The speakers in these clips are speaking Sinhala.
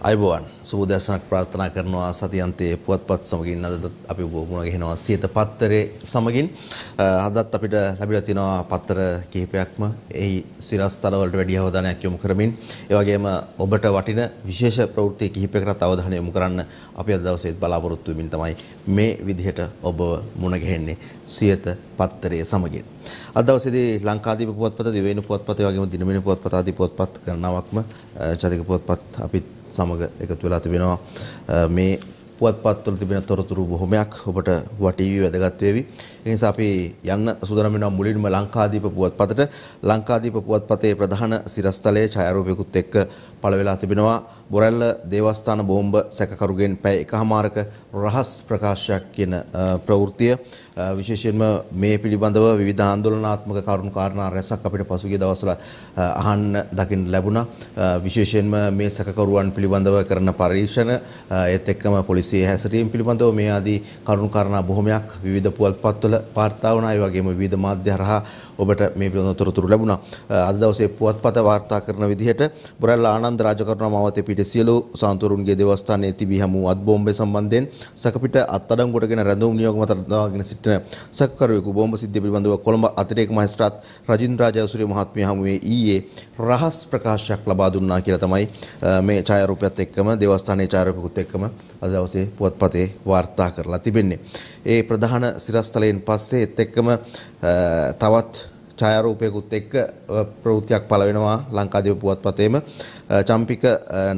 අයබෝවන් සුබෝදෑසනක් ප්‍රාර්ථනා කරනවා සතියන්තයේ පුවත්පත් සමගින් අදත් අපි මුණ ගැහෙනවා සියත පත්තරේ සමගින් අදත් අපිට ලැබිලා තියෙනවා පත්තර කිහිපයක්ම එහි සිරස්තල වලට වැඩි අවධානයක් යොමු කරමින් ඒ වගේම ඔබට වටින විශේෂ ප්‍රවෘත්ති කිහිපයකට අවධානය යොමු කරන්න අපි අද දවසේ බලාපොරොත්තු වෙමින් තමයි මේ විදිහට ඔබ මුණ ගැහෙන්නේ සියත පත්තරේ සමගින් අද දවසේදී ලංකාදීප පුවත්පත දිවයින පුවත්පත ඒ වගේම දිනමින පුවත්පත ආදී පුවත්පත් ගණනාවක්ම ජාතික පුවත්පත් අපි සමග එකතු වෙලා තිබෙනවා මේ පුවත්පත් වල තිබෙන තොරතුරු බොහොමයක් ඔබට වටීවි වැදගත් වේවි. ඒ නිසා අපි යන්න සූදානම් වෙනවා මුලින්ම ලංකාදීප පුවත්පතට. ලංකාදීප පුවත්පතේ ප්‍රධාන සිරස්තලයේ ඡායාරූපයකුත් එක්ක පළ වෙලා තිබෙනවා. බොරැල්ල දේවස්ථාන බෝම්බ සැකකරුගෙන් පැය එකහමාරක රහස් ප්‍රකාශයක් කියන ප්‍රවෘත්තිය විශේෂයෙන්ම මේ පිළිබඳව විවිධ ආందోලනාත්මක කරුණු කාරණා රැසක් අපිට පසුගිය දවස්වල අහන්න දකින්න ලැබුණා. විශේෂයෙන්ම මේ සැකකරුවන් පිළිබඳව කරන පරීක්ෂණ ඒත් එක්කම පොලිසියේ හැසිරීම පිළිබඳව මේ ආදී කරුණු කාරණා බොහොමයක් විවිධ පුවත්පත්වල වාර්තා වුණා. ඒ වගේම විවිධ මාධ්‍ය හරහා ඔබට මේ පිළිබඳව තොරතුරු ලැබුණා. අද දවසේ පුවත්පත වාර්තා කරන විදිහට බොරැල්ල ආනන්ද රාජකරුණා මාවතේ පිට සියලු සාන්තුරුන්ගේ දේවස්ථානයේ තිබී හමු අත් බෝම්බේ සම්බන්ධයෙන් සැකපිට අත්අඩංගුවටගෙන රැඳවුම් නියෝග මත දාගෙන සිටින සැකකරුවෙකු බෝම්බ සිද්ධිය පිළිබඳව කොළඹ අතිරේක මහේස්ත්‍රාත් රජින්ද්‍රා ජයසූරිය මහත්මිය හමුවේ ඊයේ රහස් ප්‍රකාශයක් ලබා දුන්නා කියලා තමයි මේ ඡායාරූපයත් එක්කම දේවස්ථානයේ ඡායාරූපකුත් එක්කම අද දවසේ පුවත්පතේ වාර්තා කරලා තිබෙන්නේ. ඒ ප්‍රධාන සිරස්තලයෙන් පස්සේ ඒත් එක්කම තවත් ඡායාරූපයකුත් එක්ක ප්‍රවෘත්තියක් පළ වෙනවා ලංකාදීප පුවත්පතේම චම්පික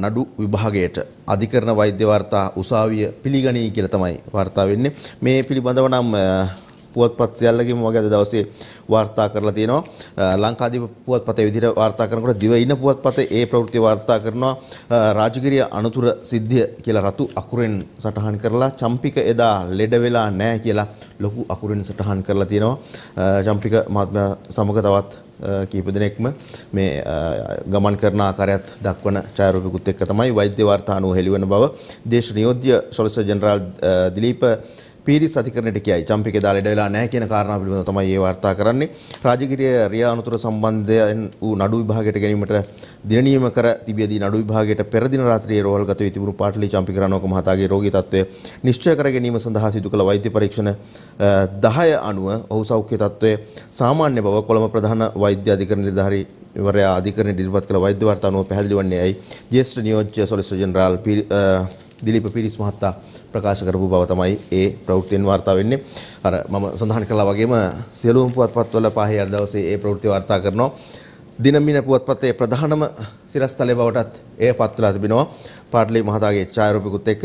නඩු විභාගයට අධිකරණ වෛද්‍ය වාර්තා උසාවිය පිළිගනී කියලා තමයි වාර්තා වෙන්නේ. මේ පිළිබඳව නම් පුවත්පත් සියල්ලකම වගේ අද දවසේ වාර්තා කරලා තියෙනවා. ලංකාදීප පුවත්පතේ විදිහට වාර්තා කරනකොට දිවයින පුවත්පතේ ඒ ප්‍රවෘත්ති වාර්තා කරනවා රාජගිරිය අනුතුර සිද්ධිය කියලා රතු අකුරෙන් සටහන් කරලා චම්පික එදා ලෙඩ වෙලා නැහැ කියලා ලොකු අකුරෙන් සටහන් කරලා තියෙනවා. චම්පික මහත්මයා සමග තවත් කීප දිනෙකම මේ ගමන් කරන ආකාරයත් දක්වන ඡායාරූපිකුත් එක්ක තමයි වෛද්‍ය වාර්තා අනුව හෙළිවන බව දේශ නියෝජ්‍ය සොලිසිටර් ජෙනරාල් දිලීප පීරිස් අධිකරණයට කියයි. චම්පිකේ දාලා ඉඩ වෙලා නැහැ කියන කාරණාව පිළිබඳව තමයි මේ වාර්තා කරන්නේ. රාජගිරිය රියා අනුතුර සම්බන්ධයෙන් වූ නඩු විභාගයට ගැනීමට දින නියම කර තිබියදී නඩු විභාගයට පෙර දින රාත්‍රියේ රෝහල්ගත වී තිබුණු පාටලී චම්පික රණෝක මහතාගේ රෝගී තත්ත්වය නිශ්චය කර ගැනීම සඳහා සිදු කළ වෛද්‍ය පරීක්ෂණ 10 අනුව ඔහු සෞඛ්‍ය තත්ත්වය සාමාන්‍ය බව කොළඹ ප්‍රධාන වෛද්‍ය අධිකරණ නිලධාරී වරයා අධිකරණයට ඉදිරිපත් කළ වෛද්‍ය වාර්තා අනුව පැහැදිලි වන්නේ ඇයි ජ්‍යෙෂ්ඨ නියෝජ්‍ය සොලිසිටර් ජෙනරාල් දිලීප පීරිස් මහතා ප්‍රකාශ කරපු බව තමයි ඒ ප්‍රවෘත්තියෙන් වාර්තා වෙන්නේ. අර මම සඳහන් කළා වගේම සියලුම පුවත්පත්වල පහේ අද දවසේ ඒ ප්‍රවෘත්ති වාර්තා කරනවා. දිනමින පුවත්පතේ ප්‍රධානම සිරස්තලයේ බවටත් එය පත් වෙලා තිබෙනවා. පාටලී මහතාගේ ඡායාරූපිකුත් එක්ක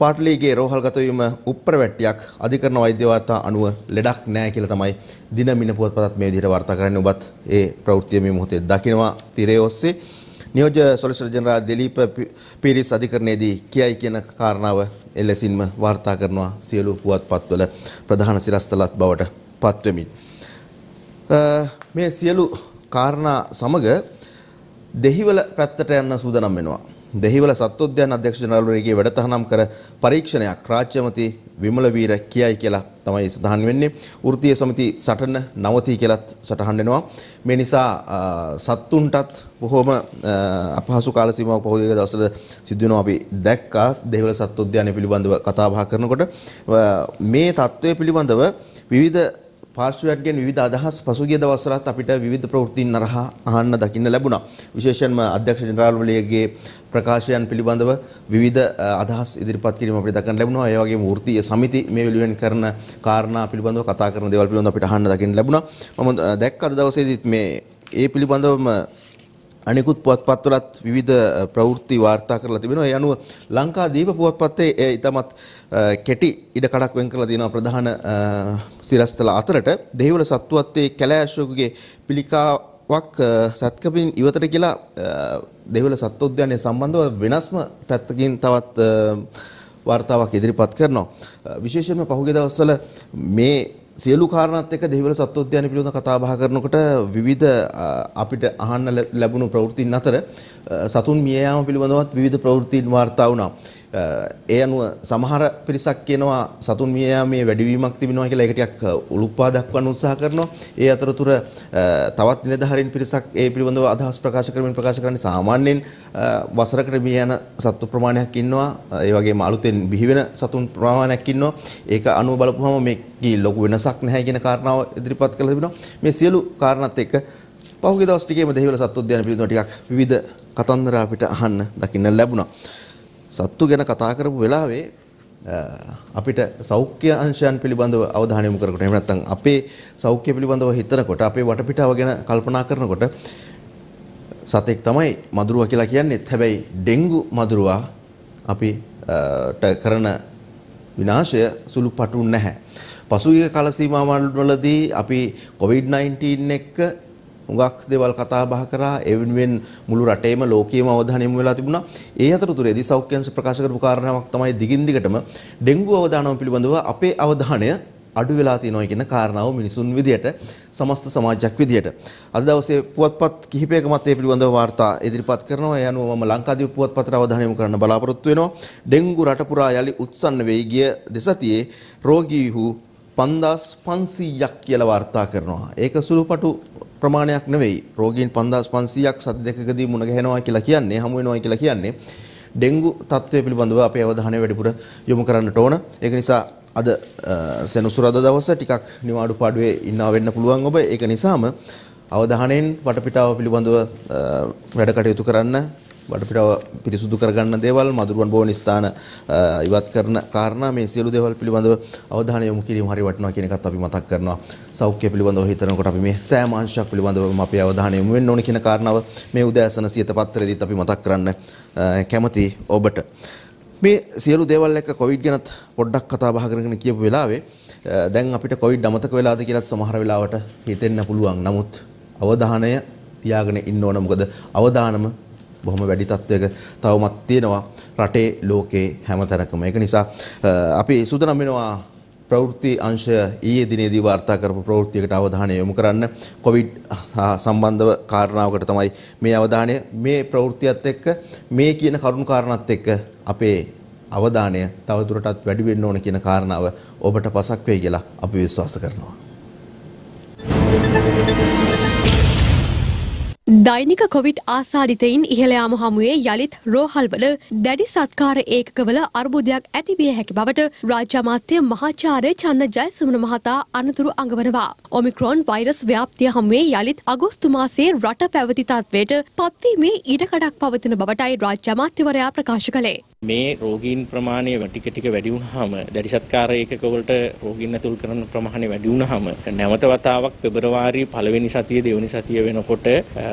පාටලීගේ රෝහල්ගත වීම උප්පරවැට්ටියක් අධිකරණ වෛද්‍ය වාර්තා අනුව ලෙඩක් නැහැ කියලා තමයි දිනමින පුවත්පතත් මේ විදිහට වාර්තා කරන්නේ. ඔබත් ඒ ප්‍රවෘත්තිය මේ මොහොතේ දකිනවා තිරේ ඔස්සේ. නියෝජ්‍ය සොලිසිටර් ජෙනරාල් දිලීප පීරිස් අධිකරණයේදී කියයි කියන කාරණාව එලෙසින්ම වාර්තා කරනවා සියලු පුවත්පත්වල ප්‍රධාන සිරස්තලත් බවට පත් වෙමින්. මේ සියලු කාරණා සමග දෙහිවල පැත්තට යන්න සූදානම් වෙනවා. දෙහිවල සත්වෝද්‍යාන අධ්‍යක්ෂ ජනරාල්වරයාගේ වැඩතහනම් කර පරීක්ෂණයක් රාජ්‍යමති විමල වීර කියයි කියලා තමයි සඳහන් වෙන්නේ. වෘත්තීය සමිති සටන නවතී කියලාත් සටහන් වෙනවා. මේ නිසා සත්තුන්ටත් බොහොම අපහසු කාල සීමාවක් පහුගිය දවස්වල සිදු වෙනවා අපි දැක්කා. දෙහිවල සත්වෝද්‍යානය පිළිබඳව කතා බහ කරනකොට මේ තත්ත්වය පිළිබඳව විවිධ පාර්ශ්වයන්ගෙන් විවිධ අදහස් පසුගිය දවස්වලත් අපිට විවිධ ප්‍රවෘත්තීන් නරහා අහන්න දකින්න ලැබුණා. විශේෂයෙන්ම අධ්‍යක්ෂ ජනරාල්වරයාගේ ප්‍රකාශයන් පිළිබඳව විවිධ අදහස් ඉදිරිපත් කිරීම අපිට දකින්න ලැබුණා. ඒ වගේම වෘත්තීය සමිති මේ වෙනුවෙන් කරන කාරණා පිළිබඳව කතා කරන දේවල් පිළිබඳව අපිට අහන්න දකින්න ලැබුණා. මම දැක්ක අද දවසේදීත් මේ ඒ පිළිබඳවම අනිකුත් පුවත්පත්වලත් විවිධ ප්‍රවෘත්ති වාර්තා කරලා තිබෙනවා. ඒ අනුව ලංකාදීප පුවත්පතේ ඊටමත් කෙටි ඉඩ කඩක් වෙන් කරලා තියෙනවා ප්‍රධාන සිරස්තල අතරට. දෙහිවල සත්වත්තේ කැලෑෂෝකගේ පිළිකාවක් සත්කපින් ඉවතට කියලා දෙහිවල සත්වෝද්‍යානයේ සම්බන්ධව වෙනස්ම පැත්තකින් තවත් වාර්තාවක් ඉදිරිපත් කරනවා. විශේෂයෙන්ම පහුගිය දවස්වල මේ සියලු කාරණාත් එක්ක දෙහිවල සත්වෝද්‍යානය පිළිබඳව කතා බහ කරනකොට විවිධ අපිට අහන්න ලැබුණු ප්‍රවෘත්තීන් අතර සතුන් මිය යාම පිළිබඳවත් විවිධ ප්‍රවෘත්තීන් වාර්තා වුණා. ඒ අනුව සමහර පිරිසක් කියනවා සතුන් මිය යාමේ වැඩිවීමක් තිබෙනවා කියලා ඒක ටිකක් උලුප්පා දක්වන්න උත්සාහ කරනවා. ඒ අතරතුර තවත් නිලධාරීන් පිරිසක් ඒ පිළිබඳව අදහස් ප්‍රකාශ කරන්නේ සාමාන්‍යයෙන් වසරකට මිය යන සත්තු ප්‍රමාණයක් ඉන්නවා. ඒ වගේම අලුතෙන් බිහි වෙන සතුන් ප්‍රමාණයක් ඉන්නවා. ඒක අනුව බලපුවම මේකේ ලොකු වෙනසක් නැහැ කියන කාරණාව ඉදිරිපත් කරලා තිබෙනවා. මේ සියලු කාරණාත් එක්ක පහුගිය දවස් ටිකේම දෙහිවල සත්තු උද්‍යාන පිළිබඳව ටිකක් විවිධ කතන්දර අපිට අහන්න දකින්න ලැබුණා. සත්තු ගැන කතා කරපු වෙලාවේ අපිට සෞඛ්‍ය අංශයන් පිළිබඳව අවධානය යොමු කරනකොට එහෙම නැත්නම් අපේ සෞඛ්‍ය පිළිබඳව හිතනකොට අපේ වටපිටාව ගැන කල්පනා කරනකොට සතෙක් තමයි මදුරුවා කියලා කියන්නේ. හැබැයි ඩෙන්ගු මදුරුවා අපිට කරන විනාශය සුළුපටු නැහැ. පසුගිය කාල සීමාවලදී අපි COVID-19 එක්ක හුඟක් දේවල් කතා බහ කරා. ඒ වෙනුවෙන් මුළු රටේම ලෝකයේම අවධානය යොමු වෙලා තිබුණා. ඒ අතරතුරේදී සෞඛ්‍ය අංශ ප්‍රකාශ කරපු කාරණාවක් තමයි දිගින් දිගටම ඩෙන්ගු අවදානම පිළිබඳව අපේ අවධානය අඩු වෙලා තියෙනවා කියන කාරණාව මිනිසුන් විදියට සමස්ත සමාජයක් විදියට. අද දවසේ පුවත්පත් කිහිපයකමත් ඒ පිළිබඳව වාර්තා ඉදිරිපත් කරනවා. ඒ අනුව මම ලංකාදීප පුවත්පතට අවධානය යොමු කරන්න බලාපොරොත්තු වෙනවා. ඩෙන්ගු රට පුරා යලි උත්සන්න වෙයි ගිය දෙසතියේ රෝගීහු 5500ක් කියලා වාර්තා කරනවා. ඒක සුළුපටු ප්‍රමාණයක් නෙවෙයි. රෝගීන් 5500ක් සති දෙකකදී මුණ ගැහෙනවා කියලා කියන්නේ, හමු වෙනවා කියලා කියන්නේ ඩෙන්ගු තත්ත්වය පිළිබඳව අපේ අවධානය වැඩිපුර යොමු කරන්නට ඕන. ඒක නිසා අද සෙනසුරාදා දවස ටිකක් නිවාඩු පාඩුවේ ඉන්නවා වෙන්න පුළුවන් ඔබ. ඒක නිසාම අවධානයෙන් වටපිටාව පිළිබඳව වැඩ කටයුතු කරන්න, වටපිටාව පිරිසුදු කරගන්න දේවල්, මදුරුවන් බොවන ස්ථාන ඉවත් කරන කාරණා, මේ සියලු දේවල් පිළිබඳව අවධානය යොමු කිරීම හරි වටිනවා කියන එකත් අපි මතක් කරනවා. සෞඛ්‍ය පිළිබඳව හිතනකොට අපි මේ සෑම අංශයක් පිළිබඳවම අපේ අවධානය යොමු වෙන්න ඕන කියන කාරණාව මේ උදෑසන සියත පත්තරේදීත් අපි මතක් කරන්න කැමති ඔබට. මේ සියලු දේවල් එක්ක කොවිඩ් ගැනත් පොඩ්ඩක් කතා බහ කරගෙන කියපු වෙලාවේ දැන් අපිට කොවිඩ් අමතක වෙලාද කියලාත් සමහර වෙලාවට හිතෙන්න පුළුවන්. නමුත් අවධානය තියාගෙන ඉන්න ඕන. මොකද අවදානම බොහොම වැඩි තත්වයක තවමත් තියෙනවා රටේ ලෝකේ හැමතැනකම. ඒක නිසා අපි සූදානම් වෙනවා ප්‍රවෘත්ති අංශය ඊයේ දිනේදී වාර්තා කරපු ප්‍රවෘත්තියකට අවධානය යොමු කරන්න. කොවිඩ් සම්බන්ධව කාරණාවකට තමයි මේ අවධානය. මේ ප්‍රවෘත්තියත් එක්ක මේ කියන කරුණු කාරණාත් එක්ක අපේ අවධානය තවදුරටත් වැඩි වෙන්න ඕන කියන කාරණාව ඔබට පසක් වෙයි කියලා අපි විශ්වාස කරනවා. දෛනික කොවිඩ් ආසාදිතයින් ඉහළ යාම හමුවේ යළිත් රෝහල්වල දැඩි සත්කාර ඒකකවල අර්බුදයක් ඇති විය හැකි බවට රාජ්‍ය අමාත්‍ය මහාචාර්ය චන්න ජයසුමන මහතා අනතුරු අඟවනවා. ඔමික්‍රෝන් වෛරස් ව්‍යාප්තිය හමුවේ යළිත් අගෝස්තු මාසයේ රට පැවති තත්ත්වයට පත්වීමේ ඉඩකඩක් පවතින බවටයි රාජ්‍ය අමාත්‍යවරයා ප්‍රකාශ කළේ. මේ රෝගීන් ප්‍රමාණය ටික ටික වැඩි වුණාම දැඩි සත්කාර ඒකකවලට රෝගීන් ඇතුල් කරන ප්‍රමාණය වැඩි වුණාම නැවත වතාවක් පෙබරවාරි පළවෙනි සතිය දෙවෙනි සතිය වෙනකොට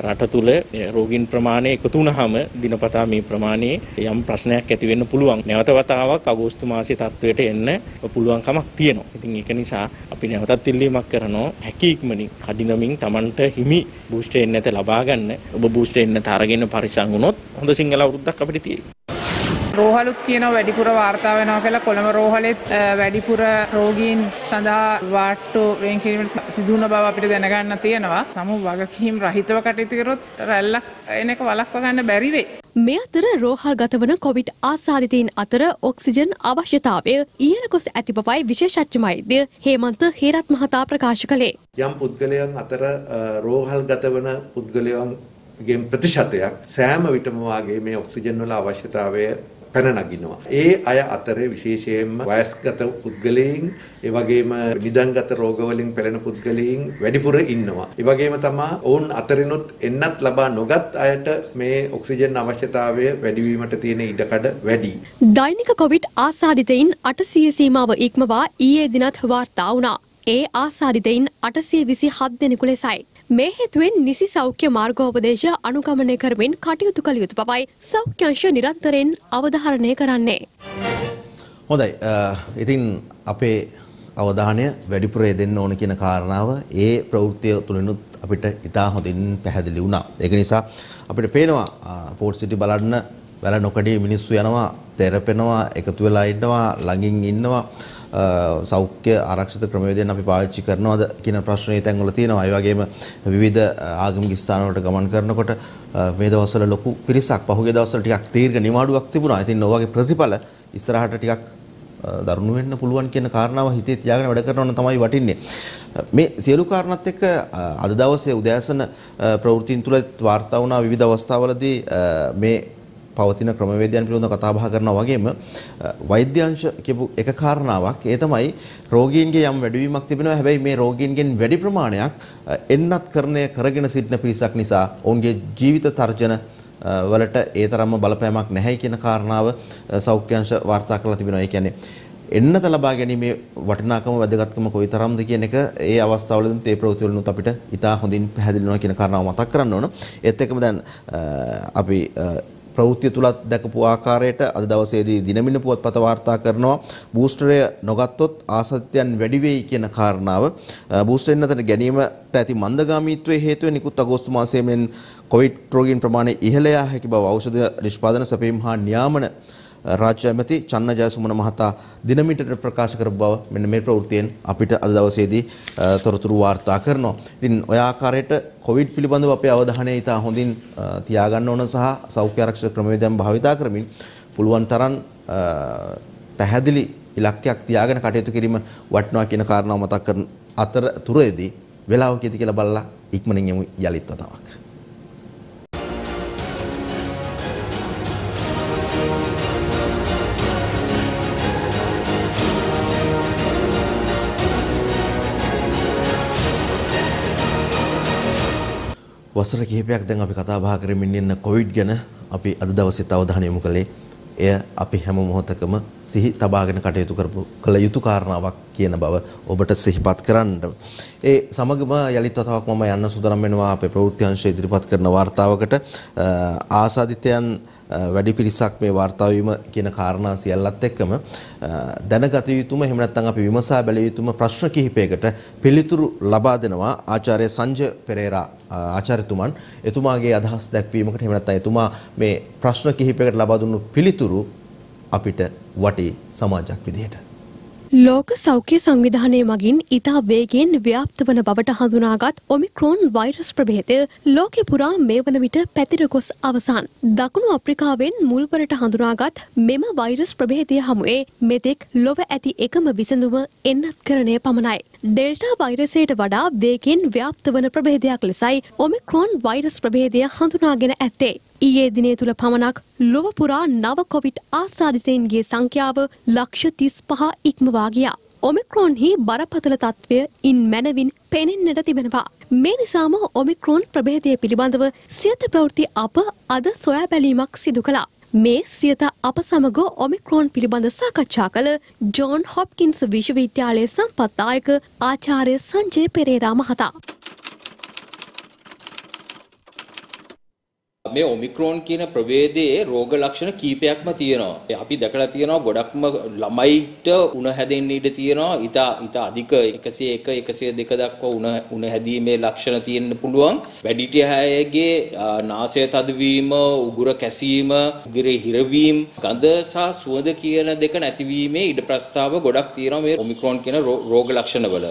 රට තුල රෝගීන් ප්‍රමාණය එකතු වුණාම දිනපතා මේ ප්‍රමාණයේ යම් ප්‍රශ්නයක් ඇති වෙන්න පුළුවන්. නැවත වතාවක් අගෝස්තු මාසයේ තත්වයට එන්න පුළුවන් කමක් තියෙනවා. ඉතින් ඒක නිසා අපි නැවතත් ඉල්ලීමක් කරනවා හැකි ඉක්මනින් කඩිනමින් Tamanට හිමි බූස්ටර් එන්නත ලබා ගන්න. ඔබ බූස්ටර් එන්නත අරගෙන පරිස්සම් වුණොත් හොඳ සිංහල අවුරුද්දක් අපිට තියෙයි. රෝහලුත් කියනවා වැඩිපුර වාර්තා වෙනවා කියලා. කොළඹ රෝහලෙත් වැඩිපුර රෝගීන් සඳහා වාට්ටු වෙන් කිරීමට සිදු වුණ බව අපිට දැනගන්න තියෙනවා. සමු වගකීම් රහිතව කටයුතු කරොත් රැල්ලක් එන එක වළක්වා ගන්න බැරි වෙයි. මේ අතර රෝහල් ගතවන කොවිඩ් ආසාදිතයින් අතර ඔක්සිජන් අවශ්‍යතාවය ඉහළ ගොස් ඇති බවයි විශේෂඥ වෛද්‍ය හේමන්ත හේරත් මහතා ප්‍රකාශ කළේ. යම් පුද්ගලයන් අතර රෝහල් ගතවන පුද්ගලයන්ගේ ප්‍රතිශතයක් සෑම විටම වාගේ මේ ඔක්සිජන් වල අවශ්‍යතාවය පැන නගිනවා. ඒ අය අතරේ විශේෂයෙන්ම වයස්ගත පුද්ගලයන්, ඒ වගේම නිදන්ගත රෝගවලින් පෙළෙන පුද්ගලයන් වැඩිපුර ඉන්නවා. ඒ වගේම තමයි ඔවුන් අතරිනුත් එන්නත් ලබා නොගත් අයට මේ ඔක්සිජන් අවශ්‍යතාවය වැඩිවීමට තියෙන ඉඩකඩ වැඩි. දෛනික කොවිඩ් ආසාදිතයින් 800 සීමාව ඉක්මවා ඊයේ දිනත් වාර්තා වුණා. ඒ ආසාදිතයින් 827 දෙනෙකු ලෙසයි. මේ හේතුවෙන් නිසි සෞඛ්‍ය මාර්ගෝපදේශ අනුගමනය කරමින් කටයුතු කළ යුතු බවයි සෞඛ්‍ය අංශ නිරන්තරයෙන් අවධාරණය කරන්නේ. හොඳයි. ඉතින් අපේ අවධානය වැඩිපුර දෙන්න ඕන කියන කාරණාව ඒ ප්‍රවෘත්තිය තුලිනුත් අපිට ඉතා හොඳින් පැහැදිලි වුණා. ඒක නිසා අපිට පේනවා පෝට් සිටි බලන්න වැල නොකඩේ මිනිස්සු යනවා තෙරපෙනවා, එකතු වෙලා ඉන්නවා, ළඟින් ඉන්නවා, සෞඛ්‍ය ආරක්ෂිත ක්‍රමවේදයන් අපි පාවිච්චි කරනවද කියන ප්‍රශ්නේ තැන්වල තියෙනවා. ඒ වගේම විවිධ ආගමික ස්ථාන වලට ගමන් කරනකොට මේ දවස්වල ලොකු පිරිසක් පහුගිය දවස්වල ටිකක් දීර්ඝ නිවාඩුවක් තිබුණා. ඉතින් ඔය වගේ ප්‍රතිඵල ඉස්සරහට ටිකක් දරුණු වෙන්න පුළුවන් කියන කාරණාව හිතේ තියාගෙන වැඩ කරනවා නම් තමයි වටින්නේ. මේ සියලු කාරණාත් එක්ක අද දවසේ උදෑසන ප්‍රවෘත්තීන් තුල වාර්තා වුණා විවිධ අවස්ථාවලදී මේ පවතින ක්‍රමවේදයන් පිළිබඳව කතා බහ කරනවා වගේම වෛද්‍ය අංශ කියපු එක කාරණාවක් ඒ තමයි රෝගීන්ගේ යම් වැඩිවීමක් තිබෙනවා. හැබැයි මේ රෝගීන්ගෙන් වැඩි ප්‍රමාණයක් එන්නත් කරගෙන සිටින පිරිසක් නිසා ඔවුන්ගේ ජීවිත තර්ජන වලට ඒ තරම්ම බලපෑමක් නැහැ කියන කාරණාව සෞඛ්‍ය අංශ වාර්තා කරලා තිබෙනවා. ඒ කියන්නේ එන්නත ලබා ගැනීමේ වටිනාකම වැදගත්කම කොයිතරම්ද කියන එක ඒ අවස්ථාවලදී තේ ප්‍රවෘත්තිවලුත් අපිට ඉතා හොඳින් පැහැදිලි වෙනවා කියන කාරණාව මතක් කරන්න ඕන. ඒත් එක්කම දැන් අපි ප්‍රවෘත්ති තුලත් දැකපු ආකාරයට අද දවසේදී දිනමින පුවත්පත වාර්තා කරනවා බූස්ටරය නොගත්තොත් ආසාදිතයන් වැඩි වෙයි කියන කාරණාව. බූස්ටර් එන්නතට ගැනීමට ඇති මන්දගාමීත්වයේ හේතුවෙන් නිකුත් අගෝස්තු මාසයේ මෙන් කොවිඩ් රෝගීන් ප්‍රමාණය ඉහළ යා හැකි බව ඖෂධ නිෂ්පාදන සැපයීම් හා නියාමන රාජ්‍ය ඇමති චන්න ජයසුමන මහතා දිනමිටට ප්‍රකාශ කරපු බව මෙන්න මේ ප්‍රවෘත්තියෙන් අපිට අද දවසේදී තොරතුරු වාර්තා කරනවා. ඉතින් ඔය ආකාරයට කොවිඩ් පිළිබඳව අපේ අවධානය ඉතා හොඳින් තියාගන්න ඕන සහ සෞඛ්‍ය ආරක්ෂක ක්‍රමවේදයන් භාවිතා කරමින් පුළුවන් තරම් පැහැදිලි ඉලක්කයක් තියාගෙන කටයුතු කිරීම වටිනවා කියන කාරණාව මතක් කරන අතරතුරේදී වෙලාව කීයද කියලා බලලා ඉක්මනින් යමු යලිත් වතාවක්. වසර කිහිපයක් දැන් අපි කතා බහ කරමින් ඉන්න කොවිඩ් ගැන අපි අද දවසේත් අවධානය යොමු කළේ එය අපි හැම මොහොතකම සිහි තබාගෙන කටයුතු කළ යුතු කාරණාවක් කියන බව ඔබට සිහිපත් කරන්න. ඒ සමගම යලිත් වතාවක් මම යන්න සූදානම් වෙනවා අපේ ප්‍රවෘත්ති අංශය ඉදිරිපත් කරන වාර්තාවකට. ආසාදිතයන් වැඩි පිරිසක් මේ වාර්තා වීම කියන කාරණා සියල්ලත් එක්කම දැනගත යුතුම එහෙම නැත්නම් අපි විමසා බැලිය යුතුම ප්‍රශ්න කිහිපයකට පිළිතුරු ලබා දෙනවා ආචාර්ය සංජය පෙරේරා ආචාර්යතුමන්. එතුමාගේ අදහස් දැක්වීමකට එහෙම නැත්නම් එතුමා මේ ප්‍රශ්න කිහිපයකට ලබා දුන්නු පිළිතුරු අපිට වටේ සමාජයක් විදිහට. ලෝක සෞඛ්‍ය සංවිධානය මගින් ඉතා වේගයෙන් ව්‍යාප්ත වන බවට හඳුනාගත් ඔමික්‍රෝන් වෛරස් ප්‍රභේදය ලෝකෙ පුරා මේ වන විට පැතිර ගොස් අවසන්. දකුණු අප්‍රිකාවෙන් මුල්වරට හඳුනාගත් මෙම වෛරස් ප්‍රභේදය හමුවේ මෙතෙක් ලොව ඇති එකම විසඳුම එන්නත්කරණය පමණයි. ඩෙල්ටා වෛරසයට වඩා වේගයෙන් ව්‍යාප්ත වන ප්‍රභේදයක් ලෙසයි ඔමික්‍රෝන් වෛරස් ප්‍රභේදය හඳුනාගෙන ඇත්තේ. ඊයේ දිනේ තුල පමණක් ලොව පුරා නව කොවිඩ් ආසාදිතයින්ගේ සංඛ්‍යාව ලක්ෂ 35 ඉක්මවා ගියා. ඔමික්‍රෝන්හි බරපතල තත්ත්වය ඉන් මැනවින් පෙනෙන්නට තිබෙනවා. මේ නිසාම ඔමික්‍රෝන් ප්‍රභේදය පිළිබඳව සියත ප්‍රවෘත්ති අප අද සොයා බැලීමක් සිදු කළා. මේ සියත අප සමග ඔමික්‍රෝන් පිළිබඳ සාකච්ඡා කළ ජෝන් හොප්කින්ස් විශ්වවිද්‍යාලයේ සම්පත්දායක ආචාර්ය සංජය පෙරේරා මහතා. මේ ඔමික්‍රෝන් කියන ප්‍රභේදයේ රෝග ලක්ෂණ කීපයක්ම තියෙනවා. අපි දැකලා තියෙනවා ගොඩක්ම ළමයිට උණ හැදෙන්න ඉඩ තියෙනවා. ඊට අධික 101 102 දක්වා උණ හැදීමේ ලක්ෂණ තියෙන්න පුළුවන්. වැඩිහිටිය අයගේ නාසය තදවීම, උගුර කැසීම, උගුරේ හිරවීම, ගඳ සහ සුවඳ කියන දෙක නැතිවීමේ ඉඩ ප්‍රස්තාව ගොඩක් තියෙනවා මේ ඔමික්‍රෝන් කියන රෝග ලක්ෂණවල.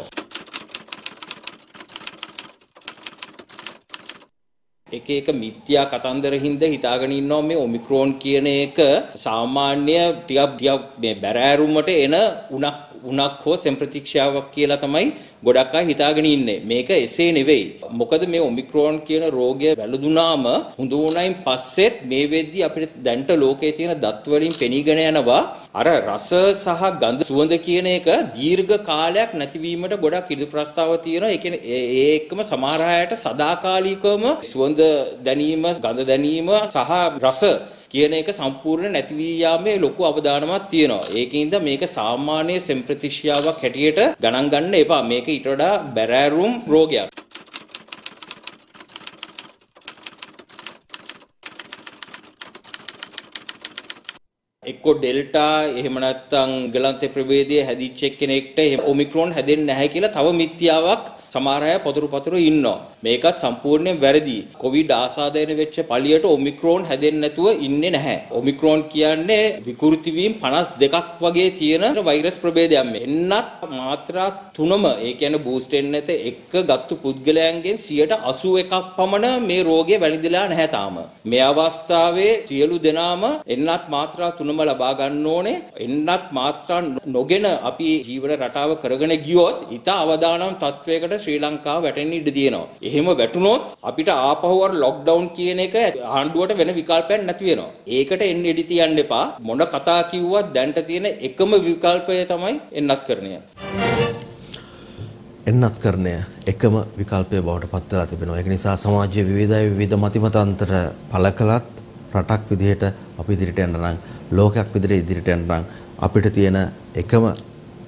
එක මිත්‍යා කතන්දර හින්දා හිතාගෙන ඉන්නවා මේ ඔමික්‍රෝන් කියන එක සාමාන්‍ය ටිකක් මේ බැරෑරුමට එන උණක් හෝ සම්ප්‍රතික්ෂාවක් කියලා තමයි ගොඩක් අය හිතාගෙන ඉන්නේ. මේක එසේ නෙවෙයි. මොකද මේ ඔමික්‍රෝන් කියන රෝගය වැළඳුනාම හුඳ වුණයින් පස්සෙත් මේ වෙද්දී අපිට දැන්ට ලෝකයේ තියෙන දත් වලින් පෙනීගෙන යනවා අර රස සහ ගඳ සුවඳ කියන එක දීර්ඝ කාලයක් නැතිවීමට ගොඩක් ඉදිරි ප්‍රස්තාව තියෙනවා. ඒ කියන්නේ ඒ එක්කම සමහර අයට සදාකාලිකවම සුවඳ දැනීම, ගඳ දැනීම සහ රස කියන එක සම්පූර්ණ නැති වී යාමේ ලොකු අවදානමක් තියෙනවා. ඒකින්ද මේක සාමාන්‍ය සම්ප්‍රතික්ෂාවක් හැටියට ගණන් ගන්න එපා. මේක ඊට වඩා බැරෑරුම් රෝගයක්. එක්කෝ ඩෙල්ටා එහෙම නැත්නම් ගලන්තේ ප්‍රභේදයේ හැදිච්ච එක්කෙනෙක්ට ඔමික්‍රෝන් හැදෙන්නේ නැහැ කියලා තව මිත්‍යාවක් සමහර අය පතුරු ඉන්නවා. මේකත් සම්පූර්ණයෙන් වැරදි. කොවිඩ් ආසාදනය වෙච්ච පළියට ඔමික්‍රෝන් හැදෙන්නේ නැතුව ඉන්නේ නැහැ. ඔමික්‍රෝන් කියන්නේ විකෘති වීම 52ක් වගේ තියෙන වෛරස් ප්‍රභේදයක්. එන්නත් මාත්‍රා 3ම ඒ කියන්නේ බූස්ට් එන්න නැත එක ගත්තු පුද්ගලයන්ගෙන් 81ක් පමණ මේ රෝගය වැළඳිලා නැහැ තාම. මේ අවස්ථාවේ සියලු දෙනාම එන්නත් මාත්‍රා 3ම ලබා ගන්න ඕනේ. එන්නත් මාත්‍රා නොගෙන අපි ජීවන රටාව කරගෙන ගියොත් ඊට අවදානම් තත්වයකට ශ්‍රී ලංකාව වැටෙන්න ඉඩ තියෙනවා. එහෙම වැටුනොත් අපිට ආපහු අර ලොක්ඩවුන් කියන එක ආණ්ඩුවට වෙන විකල්පයක් නැති වෙනවා. ඒකට එන්න ඉඩ තියන්න එපා. මොන කතා කිව්වත් දැන්ට තියෙන එකම විකල්පය තමයි එන්නත්කරණය. එන්නත්කරණය එකම විකල්පය බවට පත් වෙලා තිබෙනවා. ඒක නිසා සමාජයේ විවිධ මතිමතාන්තර පළ කළත් රටක් විදිහට අපි ඉදිරියට යන්න නම් ලෝකයක් විදිහට ඉදිරියට යන්න නම් අපිට තියෙන එකම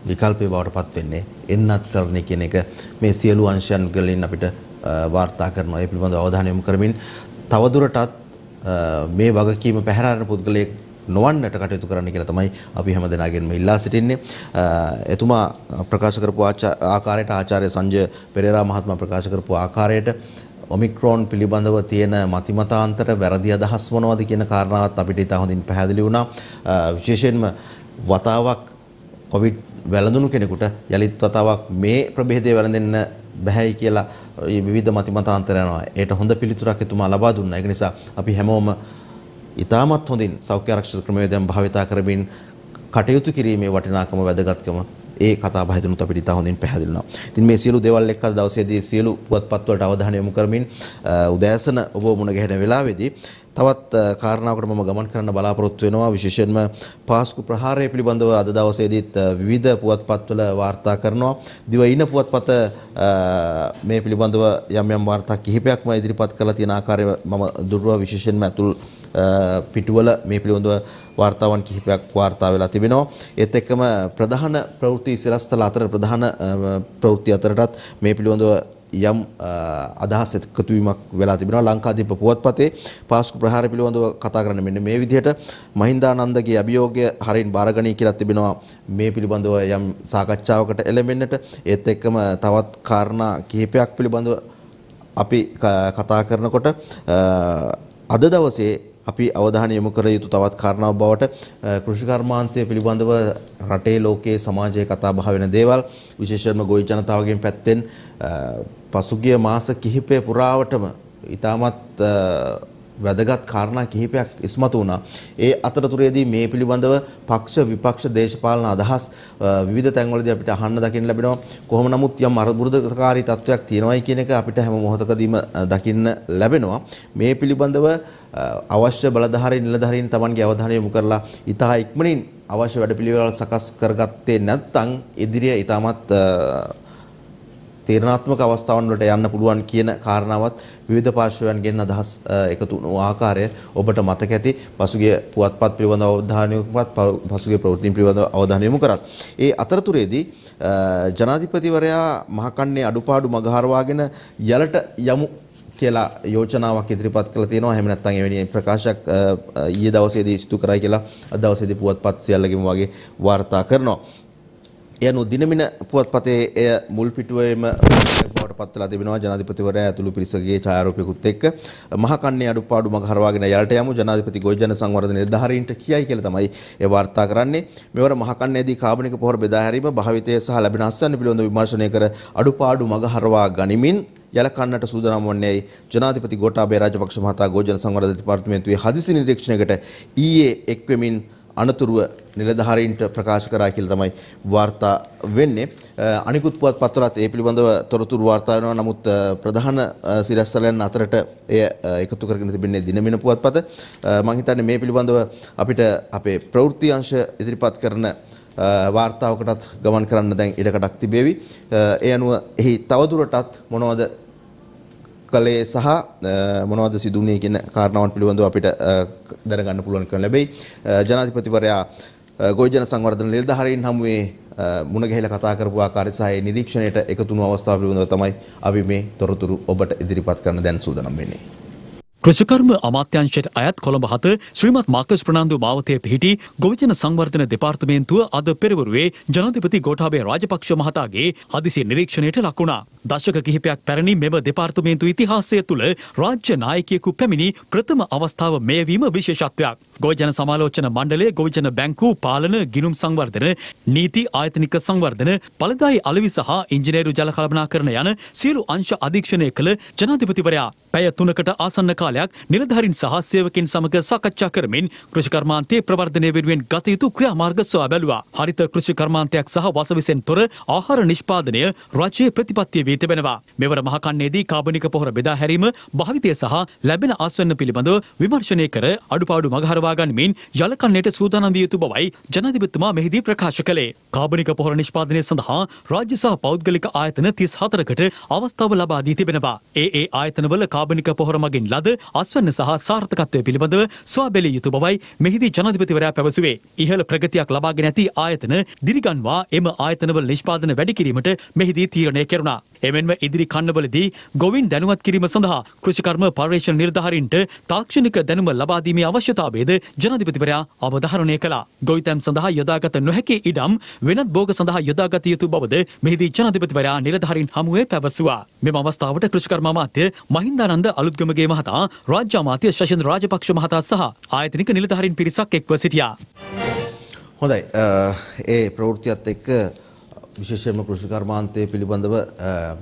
විකල්පය බවට පත් වෙන්නේ එන්නත්කරණය කියන එක. මේ සියලු අංශයන් වලින් අපිට වාර්තා කරනවා. ඒ පිළිබඳව අවධානය යොමු කරමින් තවදුරටත් මේ වගකීම පැහැර අරන පුද්ගලයෙක් නොවන්නට කටයුතු කරන්න කියලා තමයි අපි හැමදෙනාගෙන්ම ඉල්ලා සිටින්නේ. එතුමා ප්‍රකාශ කරපු ආකාරයට ආචාර්ය සංජය පෙරේරා මහත්මයා ප්‍රකාශ කරපු ආකාරයට ඔමික්‍රෝන් පිළිබඳව තියෙන මතිමතාන්තර වැරදි අදහස් මොනවද කියන කාරණාවත් අපිට ඉතා හොඳින් පැහැදිලි වුණා. විශේෂයෙන්ම වතාවක් කොවිඩ් වැළඳුණු කෙනෙකුට යලිත් වතාවක් මේ ප්‍රභේදය වැළඳෙන්න බැහැයි කියලා විවිධ මතිමතාන්තර යනවා. ඒට හොඳ පිළිතුරක් එතුමා ලබා දුන්නා. ඒක නිසා අපි හැමෝම ඉතාමත් හොඳින් සෞඛ්‍ය ආරක්ෂක ක්‍රමවේදයන් භාවිතා කරමින් කටයුතු කිරීමේ වටිනාකම වැදගත්කම ඒ කතා බහ දෙනුත් අපිට ඉතා හොඳින් පැහැදිලි වෙනවා. ඉතින් මේ සියලු දේවල් එක්ක අද දවසේදී සියලු පුවත්පත් වලට අවධානය යොමු කරමින් උදෑසන ඔබ මුණ ගැහෙන වෙලාවේදී තවත් කාරණාවකට මම ගමන් කරන්න බලාපොරොත්තු වෙනවා. විශේෂයෙන්ම පාස්කු ප්‍රහාරය පිළිබඳව අද දවසේදීත් විවිධ පුවත්පත්වල වාර්තා කරනවා. දිවයින පුවත්පත මේ පිළිබඳව යම් වාර්තා කිහිපයක්ම ඉදිරිපත් කරලා තියෙන ආකාරය මම දුර්ව විශේෂයෙන්ම අතුල් පිටුවල මේ පිළිබඳව වාර්තාවන් කිහිපයක් වාර්තා වෙලා තිබෙනවා. ඒත් එක්කම ප්‍රධාන ප්‍රවෘත්ති සිරස්තල අතර ප්‍රධාන ප්‍රවෘත්ති අතරටත් මේ පිළිබඳව යම් අදහස් එකතු වීමක් වෙලා තිබෙනවා. ලංකාදීප පුවත්පතේ පාස්කු ප්‍රහාරය පිළිබඳව කතා කරන්න මෙන්න මේ විදිහට මහින්දානන්දගේ අභියෝගය හරින් බාරගනී කියලා තිබෙනවා. මේ පිළිබඳව යම් සාකච්ඡාවකට එළඹෙන්නට ඒත් එක්කම තවත් කාරණා කිහිපයක් පිළිබඳව අපි කතා කරනකොට අද දවසේ අපි අවධානය යොමු කර යුතු තවත් කාරණාවක් බවට කෘෂි කර්මාන්තය පිළිබඳව රටේ ලෝකයේ සමාජයේ කතා බහ වෙන දේවල් විශේෂයෙන්ම ගොවි ජනතාවගෙන් පැත්තෙන් පසුගිය මාස කිහිපය පුරාවටම ඉතාමත් වැදගත් කාරණා කිහිපයක් ඉස්මතු වුණා. ඒ අතරතුරේදී මේ පිළිබඳව පක්ෂ විපක්ෂ දේශපාලන අදහස් විවිධ තැන්වලදී අපිට අහන්න දකින්න ලැබෙනවා. කොහොම නමුත් යම් අරුබුරුදකාරී තත්වයක් තියෙනවායි කියන එක අපිට හැම මොහොතකදීම දකින්න ලැබෙනවා. මේ පිළිබඳව අවශ්‍ය බලධාරීන් නිලධාරීන් Tamanගේ අවධානය යොමු කරලා ඉතා ඉක්මනින් අවශ්‍ය වැඩපිළිවෙළ සකස් කරගත්තේ නැත්නම් ඉදිරිය ඉතාමත් තීරණාත්මක අවස්ථාවන් වලට යන්න පුළුවන් කියන කාරණාවත් විවිධ පාර්ශවයන්ගෙන් අදහස් එකතු වූ ආකාරය ඔබට මතක ඇති. පසුගිය පුවත්පත් පිළිබඳව අවධානය යොමුවත් පසුගිය ප්‍රවෘත්ති පිළිබඳව අවධානය යොමු කරත් ඒ අතරතුරේදී ජනාධිපතිවරයා මහකන්නේ අඩුපාඩු මගහරවාගෙන යලට යමු කියලා යෝජනාවක් ඉදිරිපත් කළා තියෙනවා. එහෙම නැත්නම් එවැනි ප්‍රකාශයක් ඊයේ දවසේදී සිදු කරයි කියලා අද දවසේදී පුවත්පත් සියල්ලගෙම වගේ වාර්තා කරනවා. යනු දිනමින පුවත්පතේ එය මුල් පිටුවේම බවට පත් වෙලා තිබෙනවා. ජනාධිපතිවරයා ඇතුළු පිරිසගේ ඡායාරූපයකුත් එක්ක මහකන්නේ අඩුපාඩු මගහරවාගෙන යලට යමු ජනාධිපති ගොවිජන සංවර්ධන නිලධාරීන්ට කියයි කියලා තමයි ඒ වාර්තා කරන්නේ. මෙවර මහකන්නේදී කාබනික පොහොර බෙදා හැරීම භාවිතය සහ ලැබෙන අස්වැන්න පිළිබඳව විමර්ශනය කර අඩුපාඩු මගහරවා ගනිමින් යලකන්නට සූදානම් වන්නේ ජනාධිපති ගෝඨාභය රාජපක්ෂ මහතා ගොවිජන සංවර්ධන දෙපාර්තමේන්තුවේ හදිසි නිරීක්ෂණයකට ඊයේ එක්වෙමින් අනතුරුව නිලධාරීන්ට ප්‍රකාශ කරා කියලා තමයි වාර්තා වෙන්නේ. අනිකුත් පුවත්පත්වලත් ඒ පිළිබඳව තොරතුරු වාර්තා වෙනවා. නමුත් ප්‍රධාන සිරස්තලයන් අතරට එය එකතු කරගෙන තිබෙන්නේ දිනමින පුවත්පත. මම හිතන්නේ මේ පිළිබඳව අපිට අපේ ප්‍රවෘත්ති අංශ ඉදිරිපත් කරන වාර්තාවකටත් ගමන් කරන්න දැන් ඉඩකඩක් තිබේවි. ඒ අනුව එහි තවදුරටත් මොනවද කලේ සහ මොනවද සිදුුනේ කියන කාරණාවන් පිළිබඳව අපිට දැනගන්න පුළුවන්කම ලැබෙයි. ජනාධිපතිවරයා ගොවිජන සංවර්ධන නිලධාරීන් හමුවේ මුණ ගැහිලා කතා කරපු ආකාරය සහ ඒ නිරීක්ෂණයට එකතු වුණු අවස්ථාව පිළිබඳව තමයි අපි මේ තොරතුරු ඔබට ඉදිරිපත් කරන්න දැන් සූදානම් වෙන්නේ. කෘෂිකර්ම අමාත්‍යාංශයට අයත් කොළඹ 7 ශ්‍රීමත් මාකස් ප්‍රනාන්දු මාවතේ පිහිටි ගොවිජන සංවර්ධන දෙපාර්තමේන්තුව අද පෙරවරුවේ ජනාධිපති ගෝඨාභය රාජපක්ෂ මහතාගේ හදිසි නිරීක්ෂණයට ලක් වුණා. දශක කිහිපයක් පැරණි මෙම දෙපාර්තමේන්තු ඉතිහාසය තුළ රාජ්‍ය නායකයෙකු පැමිණි ප්‍රථම අවස්ථාව මෙය වීම විශේෂත්වයක්. ගොවිජන සමාලෝචන මණ්ඩලය, ගොවිජන බැංකු, පාලන, ගිණුම් සංවර්ධන, නීති, ආයතනික සංවර්ධන, පළදායි අලෙවි සහ ඉංජිනේරු ජල කළමනාකරණ යන සියලු අංශ අධීක්ෂණය කළ ජනාධිපතිවරයා පැය 3කට ආසන්න කාලයක් නිලධාරීන් සහ සේවකින් සමග සාකච්ඡා කරමින් කෘෂිකර්මාන්තයේ ප්‍රවර්ධනය වෙනුවෙන් ගත යුතු ක්‍රියාමාර්ග සොයා බැලුවා. හරිත කෘෂිකර්මාන්තයක් සහ වසවිසෙන් තොර ආහාර නිෂ්පාදනය රජයේ ප්‍රතිපත්තිය වී තිබෙනවා. මෙවර මහකන්නේදී කාබනික පොහොර බෙදා හැරීම, භාවිතය සහ ලැබෙන ආස්වැන්න පිළිබඳව විමර්ශනය කර අඩුපාඩු මගහරවා ගනිමින් යලකන්නේට සූදානම් විය යුතු බවයි ජනාධිපතිතුමා මෙහිදී ප්‍රකාශ කළේ. කාබනික පොහොර නිෂ්පාදනය සඳහා රාජ්‍ය සහ පෞද්ගලික ආයතන 34කට අවස්ථාව ලබා දී තිබෙනවා. ඒ ආයතනවල කාබනික පොහොර මගින් ලද අස්වැන්න සහ සාර්ථකත්වය පිළිබඳව සොයා බැලිය යුතු බවයි මෙහිදී ජනාධිපතිවරයා පැවසුවේ. ඉහළ ප්‍රගතියක් ලබාගෙන ඇති ආයතන දිරිගන්වා එම ආයතනවල නිෂ්පාදන වැඩි කිරීමට මෙහිදී තීරණය කෙරුණා. එමෙන්ම ඉදිරි කන්නවලදී ගොවින් දැනුවත් කිරීම සඳහා කෘෂිකර්ම පර්යේෂණ නිලධාරීන්ට තාක්ෂණික දැනුම ලබා දීමේ අවශ්‍යතාවයද ජනාධිපතිවරයා අවධාරණය කළා. ගොවිතැන් සඳහා යොදාගත නොහැකි ඉඩම් වෙනත් භෝග සඳහා යොදාගත යුතු බවද මෙහිදී ජනාධිපතිවරයා නිලධාරීන් හමුවේ පැවසුවා. මෙම අවස්ථාවට කෘෂිකර්ම අමාත්‍ය මහින්දානන්ද අලුත්ගමගේ මහතා, රාජ්‍ය අමාත්‍ය ශෂීන්ද්‍ර රාජපක්ෂ මහතා සහ ආයතනික නිලධාරීන් පිරිසක් එක්ව සිටියා. හොඳයි. ඒ ප්‍රවෘත්තියත් එක්ක විශේෂයෙන්ම කෘෂිකර්මාන්තය පිළිබඳව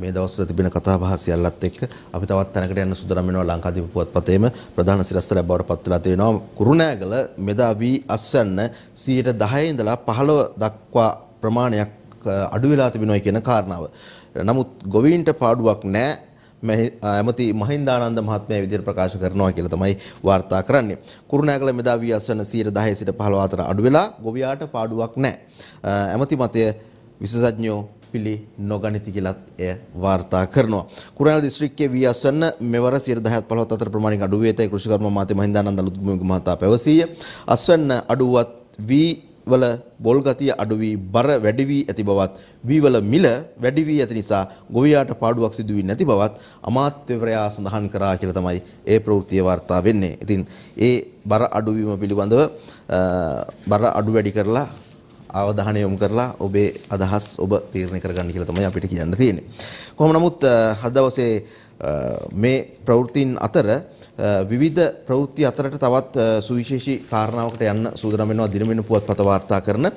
මේ දවස්වල තිබෙන කතාබහ සියල්ලත් එක්ක අපි තවත් තැනකට යන්න සූදානම් වෙනවා. ලංකාදීප පුවත්පතේම ප්‍රධාන සිරස්තලයක් බවට පත් වෙලා තියෙනවා. කුරුණෑගල මෙදා වී අස්වැන්න 10% ඉඳලා 15 දක්වා ප්‍රමාණයක් අඩු වෙලා තිබෙනවා කියන කාරණාව. නමුත් ගොවීන්ට පාඩුවක් නැහැ. ඇමති මහින්දානන්ද මහත්මයා විදිහට ප්‍රකාශ කරනවා කියලා තමයි වාර්තා කරන්නේ. කුරුණෑගල මෙදා වී අස්වැන්න 10% සිට 15 අතර අඩු වෙලා ගොවියාට පාඩුවක් නැහැ. ඇමති මතය විශේෂඥයෝ පිළි නොගනිති කියලත් එය වාර්තා කරනවා. කුරුණෑගල දිස්ත්‍රික්කයේ වී අස්වැන්න මෙවර 10% 15 අතර ප්‍රමාණයක අඩු වේතයි කෘෂිකර්ම අමාත්‍ය මහින්දානන්ද අලුත්ගමගේ මහතා පැවසීය. අස්වැන්න අඩුවත් වී වල බොල් ගතිය අඩු වී බර වැඩි වී ඇති බවත්, වී වල මිල වැඩි වී ඇති නිසා ගොවියාට පාඩුවක් සිදු වී නැති බවත් අමාත්‍යවරයා සඳහන් කරා කියලා තමයි ඒ ප්‍රවෘත්තිය වාර්තා වෙන්නේ. ඉතින් ඒ බර අඩුවීම පිළිබඳව බර අඩු වැඩි කරලා අවධානය යොමු කරලා ඔබේ අදහස් ඔබ තීරණය කරගන්න කියලා තමයි අපිට කියන්න තියෙන්නේ. කොහොම නමුත් අද දවසේ මේ ප්‍රවෘත්තීන් අතර විවිධ ප්‍රවෘත්ති අතරට තවත් සුවිශේෂී කාරණාවකට යන්න සූදානම් වෙනවා. දිනමින පුවත්පත වාර්තා කරන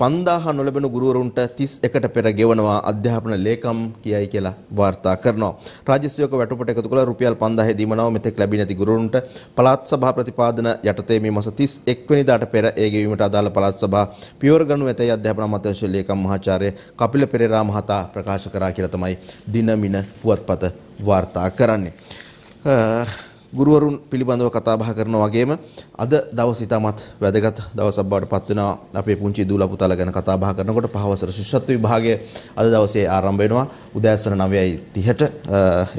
5000 නොලැබෙන ගුරුවරුන්ට 31ට පෙර ගෙවනවා අධ්‍යාපන ලේකම් කියයි කියලා වාර්තා කරනවා. රාජ්‍ය සේවක වැටුපට එකතු කළ රුපියල් 5000 දීමනාව මෙතෙක් ලැබී නැති ගුරුවරුන්ට පළාත් සභා ප්‍රතිපාදන යටතේ මේ මාස 31 වෙනිදාට පෙර ඒ ගෙවීමට අදාළ පළාත් සභා පියවර ගනු ඇතැයි අධ්‍යාපන අමාත්‍යාංශ ලේකම් මහාචාර්ය කපිල පෙරේරා මහතා ප්‍රකාශ කරා කියලා තමයි දිනමින පුවත්පත වාර්තා කරන්නේ. ගුරුවරුන් පිළිබඳව කතා බහ කරනවා වගේම අද දවස් ඉතාමත් වැදගත් දවසක් බවට පත් වෙනවා. අපේ පුංචි දූලා පුතාලා ගැන කතා බහ කරනකොට පහවසර ශිෂ්‍යත්ව විභාගය අද දවසේ ආරම්භ වෙනවා. උදෑසන 9:30ට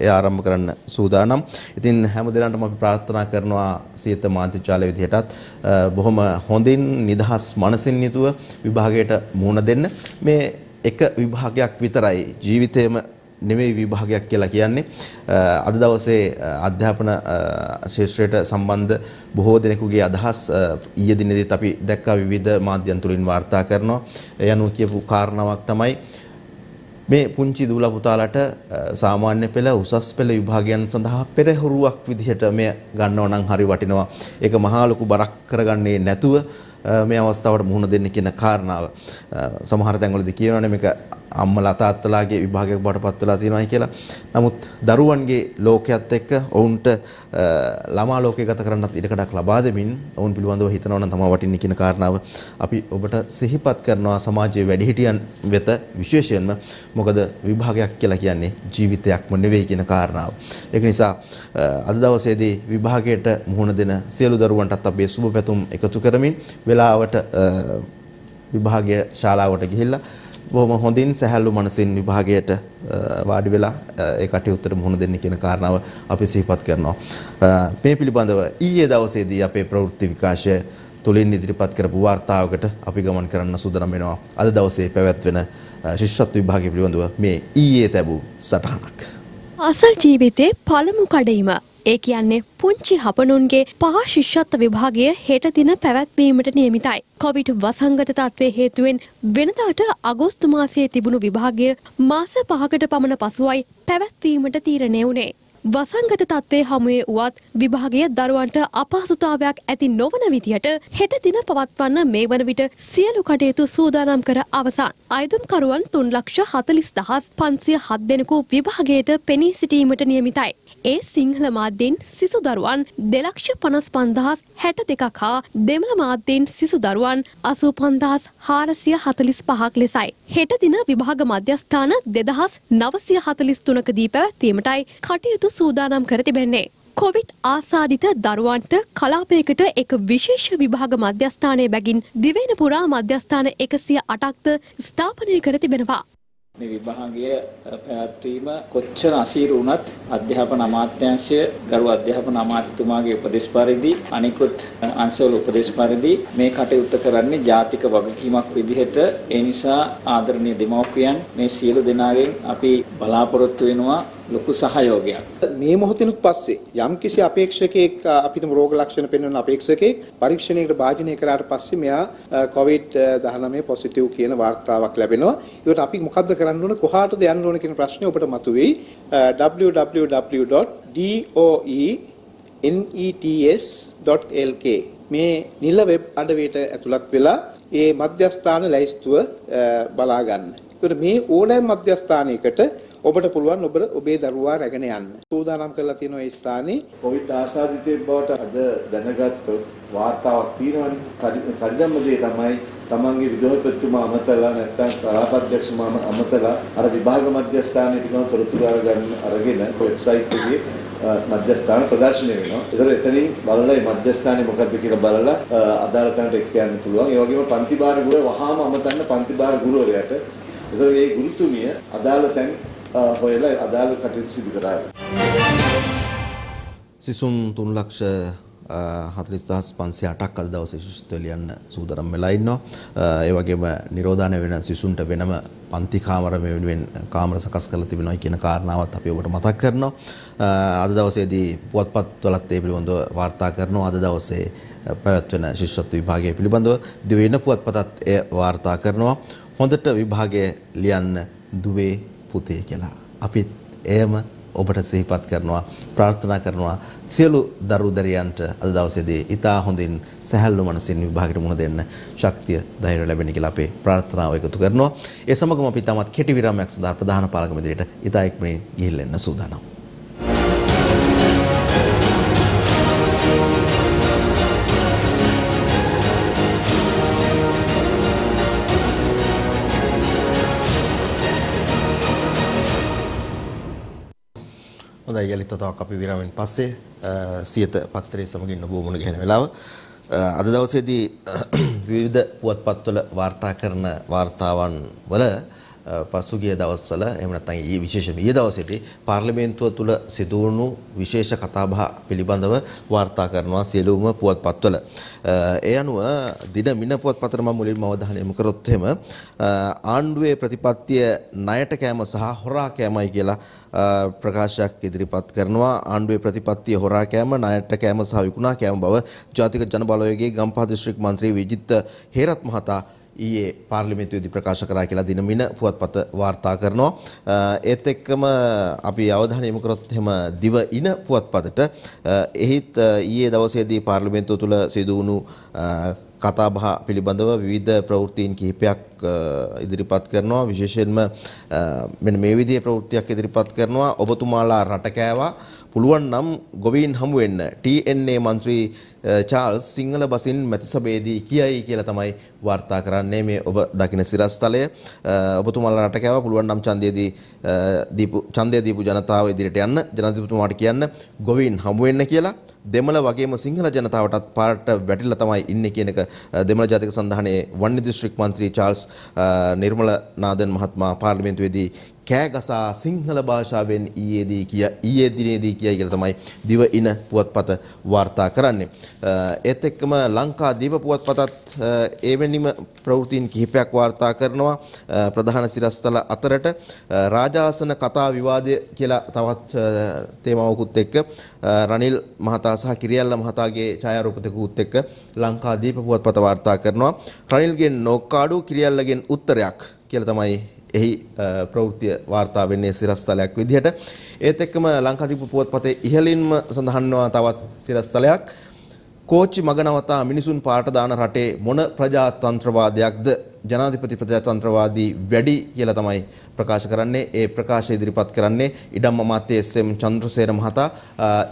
ඒ ආරම්භ කරන්න සූදානම්. ඉතින් හැම දිනකටම අපි ප්‍රාර්ථනා කරනවා සියත මාධ්‍යාලය විදිහටත් බොහොම හොඳින් නිදහස් මනසින් යුතුව විභාගයට මුහුණ දෙන්න. මේ එක විභාගයක් විතරයි ජීවිතේම නෙමෙයි විභාගයක් කියලා කියන්නේ. අද දවසේ අධ්‍යාපන ශාස්ත්‍රයට සම්බන්ධ බොහෝ දෙනෙකුගේ අදහස් ඊයේ දිනේදීත් අපි දැක්කා විවිධ මාධ්‍යයන් තුලින් වාර්තා කරනවා. ඒ අනුව කියපු කාරණාවක් තමයි මේ පුංචි දූලා පුතාලට සාමාන්‍ය පෙළ උසස් පෙළ විභාගයන් සඳහා පෙරහුරුවක් විදිහට මෙය ගන්නව නම් හරි වටිනවා. ඒක මහා ලොකු බරක් කරගන්නේ නැතුව මේ අවස්ථාවට මුහුණ දෙන්න කියන කාරණාව. සමහර තැන්වලදී කියනවානේ මේක අම්මලා තාත්තලාගේ විභාගයක් බවට පත් වෙලා තියෙනවායි කියලා. නමුත් දරුවන්ගේ ලෝකයේත් එක්ක ඔවුන්ට ළමා ලෝකේ ගත කරන්නත් ඉඩකඩක් ලබා දෙමින් ඔවුන් පිළිබඳව හිතනවා නම් තමයි වටින්නේ කියන කාරණාව අපි ඔබට සිහිපත් කරනවා සමාජයේ වැඩිහිටියන් වෙත විශේෂයෙන්ම. මොකද විභාගයක් කියලා කියන්නේ ජීවිතයක්ම නෙවෙයි කියන කාරණාව. ඒක නිසා අද දවසේදී විභාගයට මුහුණ දෙන සියලු දරුවන්ටත් අපේ සුබ පැතුම් එකතු කරමින් වෙලාවට විභාගයේ ශාලාවට ගිහිල්ලා බොහොම හොඳින් සැහැල්ලු මනසින් විභාගයට වාඩි වෙලා ඒ කටයුත්තට මුහුණ දෙන්න කියන කාරණාව අපි සිහිපත් කරනවා. මේ පිළිබඳව ඊයේ දවසේදී අපේ ප්‍රවෘත්ති විකාශය තුලින් ඉදිරිපත් කරපු වාර්තාවකට අපි ගමන් කරන්න සූදානම් වෙනවා. අද දවසේ පැවැත්වෙන ශිෂ්‍යත්ව විභාගය පිළිබඳව මේ ඊයේ ලැබූ සටහනක්. අසල් ජීවිතේ පළමු කඩයිම ඒ කියන්නේ පුංචි හපනුන්ගේ පහ ශිෂ්‍යත්ව විභාගය හෙට දින පැවැත්වීමට නියමිතයි. කොවිඩ් වසංගත තත්ත්වයේ හේතුවෙන් වෙනදාට අගෝස්තු මාසයේ තිබුණු විභාගය මාස 5කට පමණ පසුවයි පැවැත්වීමට තීරණය වුණේ. වසංගත තත්ත්වයේ හමුවේ වුවත් විභාගය දරුවන්ට අපහසුතාවයක් ඇති නොවන විදියට හෙට දින පවත්වන්න මේ වන විට සියලු කටයුතු සූදානම් කර අවසන්. අයදුම්කරුවන් 3,40,507 දෙනෙකු විභාගයට පෙනී සිටීමට නියමිතයි. ඒ සිංහල මාධ්‍යයෙන් සිසු දරුවන් 2,55,062ක් හා දෙමළ මාධ්‍යයෙන් සිසු දරුවන් 85,445ක් ලෙසයි. හෙට දින විභාග මධ්‍යස්ථාන 2,943කදී පැවැත්වීමටයි කටයුතු සූදානම් කර තිබෙන්නේ. කොවිඩ් ආසාදිත දරුවන්ට කලාපයකට එක විශේෂ විභාග මධ්‍යස්ථානයේ බැගින් දිවයින පුරා මධ්‍යස්ථාන 108ක්ද ස්ථාපනය කර තිබෙනවා. මේ විභාගය පැවැත්වීම කොච්චර අසීරු වුණත් අධ්‍යාපන අමාත්‍යාංශය ගරු අධ්‍යාපන අමාත්‍යතුමාගේ උපදෙස් පරිදි අනිකුත් අංශවල උපදෙස් පරිදි මේ කටයුත්ත කරන්නේ ජාතික වගකීමක් විදිහට. ඒ නිසා ආදරණීය දෙමව්පියන් මේ සියලු දෙනාගෙන් අපි බලාපොරොත්තු වෙනවා ලොකු සහයෝගයක්. මේ මොහොතිනුත් පස්සේ යම්කිසි අපේක්ෂකෙක් අපිටම රෝග ලක්ෂණ පෙන්වන අපේක්ෂකෙක් පරීක්ෂණයකට භාජනය කරාට පස්සේ මෙයා COVID-19 පොසිටිව් කියන වාර්තාවක් ලැබෙනවා. ඒකට අපි මොකද්ද කරන්න ඕන, කොහාටද යන්න ඕන කියන ප්‍රශ්නේ ඔබට මතුවෙයි. www.doenets.lk මේ නිල වෙබ් අඩවියට ඇතුළත් වෙලා ඒ මධ්‍යස්ථාන ලැයිස්තුව බලා ගන්න. ඒකට මේ ඕනෑම මධ්‍යස්ථානයකට ඔබට පුළුවන් ඔබේ දරුවා රැගෙන යන්න. සූදානම් කරලා තියෙනවා ඒ ස්ථානේ. කොවිඩ් ආසාදිතයෙක් බවට අද දැනගත්තොත් වාර්තාවක් තියෙනවනේ. කඩිනම දේ තමයි තමන්ගේ විදුහල්පතිතුමා අමතලා නැත්නම් කලාපද්‍යක්ෂතුමා අමතලා අර විභාග මධ්‍යස්ථානයේ පිළිබඳ තොරතුරු අරගෙන වෙබ්සයිට් එකේ මධ්‍යස්ථාන ප්‍රදර්ශනය වෙනවා. ඒතර එතනින් බලලා මේ මධ්‍යස්ථානේ මොකක්ද කියලා බලලා අදාළ තැනට එක්ක යන්න පුළුවන්. ඒ වගේම පන්ති භාර ගුරු වහාම අමතන්න පන්ති භාර ගුරුවරයාට. ඒතර මේ ගුරුතුමිය අදාළ තැන් හොයලා අදාළ කටයුතු සිදු කරා. සිසුන් 3,40,508ක් අද දවසේ ශිෂ්‍යත්ව ලියන්න සූදානම් වෙලා ඉන්නවා. ඒ වගේම නිරෝධානය වෙන සිසුන්ට වෙනම පන්ති කාමර වෙනුවෙන් කාමර සකස් කරලා තිබෙනවා කියන කාරණාවත් අපි ඔබට මතක් කරනවා. අද දවසේදී පුවත්පත්වලත් ඒ පිළිබඳව වාර්තා කරනවා. අද දවසේ පැවැත්වෙන ශිෂ්‍යත්ව විභාගය පිළිබඳව දිවයින පුවත්පතත් එය වාර්තා කරනවා. හොඳට විභාගය ලියන්න දුවේ පුතේ කියලා. අපිත් එයම ඔබට සිහිපත් කරනවා, ප්‍රාර්ථනා කරනවා සියලු දරු දරියන්ට අද දවසේදී ඉතා හොඳින් සැහැල්ලු මනසින් විභාගයට මුහුණ දෙන්න ශක්තිය ධෛර්යය ලැබෙන්න කියලා අපේ ප්‍රාර්ථනාව එකතු කරනවා. ඒ සමගම අපි තමත් කෙටි විරාමයක් සඳහා ප්‍රධාන පාලක මැදිරියට ඉතා ඉක්මනින් ගිහිල්ලා එන්න සූදානම්. හොඳයි, යලිත් තවක් අපි විරාමයෙන් පස්සේ සියත පත්තරේ සමගින් ඔබ මුණ ගැහෙන වෙලාව. අද දවසේදී විවිධ පුවත්පත්වල වාර්තා කරන වාර්තාවන් වල පසුගිය දවස්වල එහෙම නැත්නම් ඊයේ විශේෂයෙන්ම ඊයේ දවසේදී පාර්ලිමේන්තුව තුල සිදු වුණු විශේෂ කතාබහ පිළිබඳව වාර්තා කරනවා සියලුම පුවත්පත්වල. ඒ අනුව දින මින පොත්පතට මම මුලින්ම අවධානය යොමු කරොත් එහෙම ආණ්ඩුවේ ප්‍රතිපත්තිය ණයට කෑම සහ හොරා කෑමයි කියලා ප්‍රකාශයක් ඉදිරිපත් කරනවා. ආණ්ඩුවේ ප්‍රතිපත්තිය හොරා කෑම, ණයට කෑම සහ විකුණා කෑම බව ජාතික ජන බලවේගයේ ගම්පහ දිස්ත්‍රික් මන්ත්‍රී විජිත් හේරත් මහතා ඊයේ පාර්ලිමේන්තුවේදී ප්‍රකාශ කරා කියලා දින මින පුවත්පත වාර්තා කරනවා. ඒත් එක්කම අපි අවධානය යොමු කරොත් එහෙම දිව ඉන පුවත්පතට එහිත් ඊයේ දවසේදී පාර්ලිමේන්තුව තුළ සිදු වුණු කතාබහ පිළිබඳව විවිධ ප්‍රවෘත්තීන් කිහිපයක් ඉදිරිපත් කරනවා. විශේෂයෙන්ම මෙන්න මේ විදිහේ ප්‍රවෘත්තියක් ඉදිරිපත් කරනවා. ඔබතුමාලා රට කෑවා, පුළුවන් නම් ගොවීන් හමු වෙන්න. TNA මන්ත්‍රී චාල්ස් සිංහල බසින් මැතිසභේදී කියයි කියලා තමයි වාර්තා කරන්නේ. මේ ඔබ දකින සිරස්තලය. ඔබතුමාලා රට කෑවා, පුළුවන් නම් ඡන්දය දීපු ජනතාව ඉදිරියට යන්න, ජනාධිපතිතුමාට කියන්න ගොවීන් හමු වෙන්න කියලා. දෙමළ වගේම සිංහල ජනතාවටත් පාරට වැටිලා තමයි ඉන්නේ කියන එක දෙමළ ජාතික සන්ධානයේ වන්නේ දිස්ත්‍රික් මන්ත්‍රී චාල්ස් නිර්මල නාදන් මහත්මයා පාර්ලිමේන්තුවේදී කෑගසා සිංහල භාෂාවෙන් ඊයේ දිනේදී කියයි කියලා තමයි දිවයින පුවත්පත වාර්තා කරන්නේ. ඒත් එක්කම ලංකාදීප පුවත්පතත් එවැනිම ප්‍රවෘත්තීන් කිහිපයක් වාර්තා කරනවා. ප්‍රධාන සිරස්තල අතරට රාජාසන කතා විවාදය කියලා තවත් තේමාවකුත් එක්ක රනිල් මහතා සහ කිරියල්ල මහතාගේ ඡායාරූපකකුත් එක්ක ලංකාදීප පුවත්පත වාර්තා කරනවා. රනිල්ගෙන් නෝක්කාඩු කිරියල්ලගෙන් උත්තරයක් කියලා තමයි එහි ප්‍රවෘත්ති වාර්තා වෙන්නේ සිරස්තලයක් විදිහට. ඒත් එක්කම ලංකාදීප පුවත්පතේ ඉහළින්ම සඳහන්වනවා තවත් සිරස්තලයක්. කෝච්චි මගනවතා මිනිසුන් පාට දාන රටේ මොන ප්‍රජාතන්ත්‍රවාදයක්ද? ජනාධිපති ප්‍රජාතන්ත්‍රවාදී වැඩි කියලා තමයි ප්‍රකාශ කරන්නේ. ඒ ප්‍රකාශය ඉදිරිපත් කරන්නේ ඉඩම් අමාත්‍ය එස්.එම්. චන්ද්‍රසේන මහතා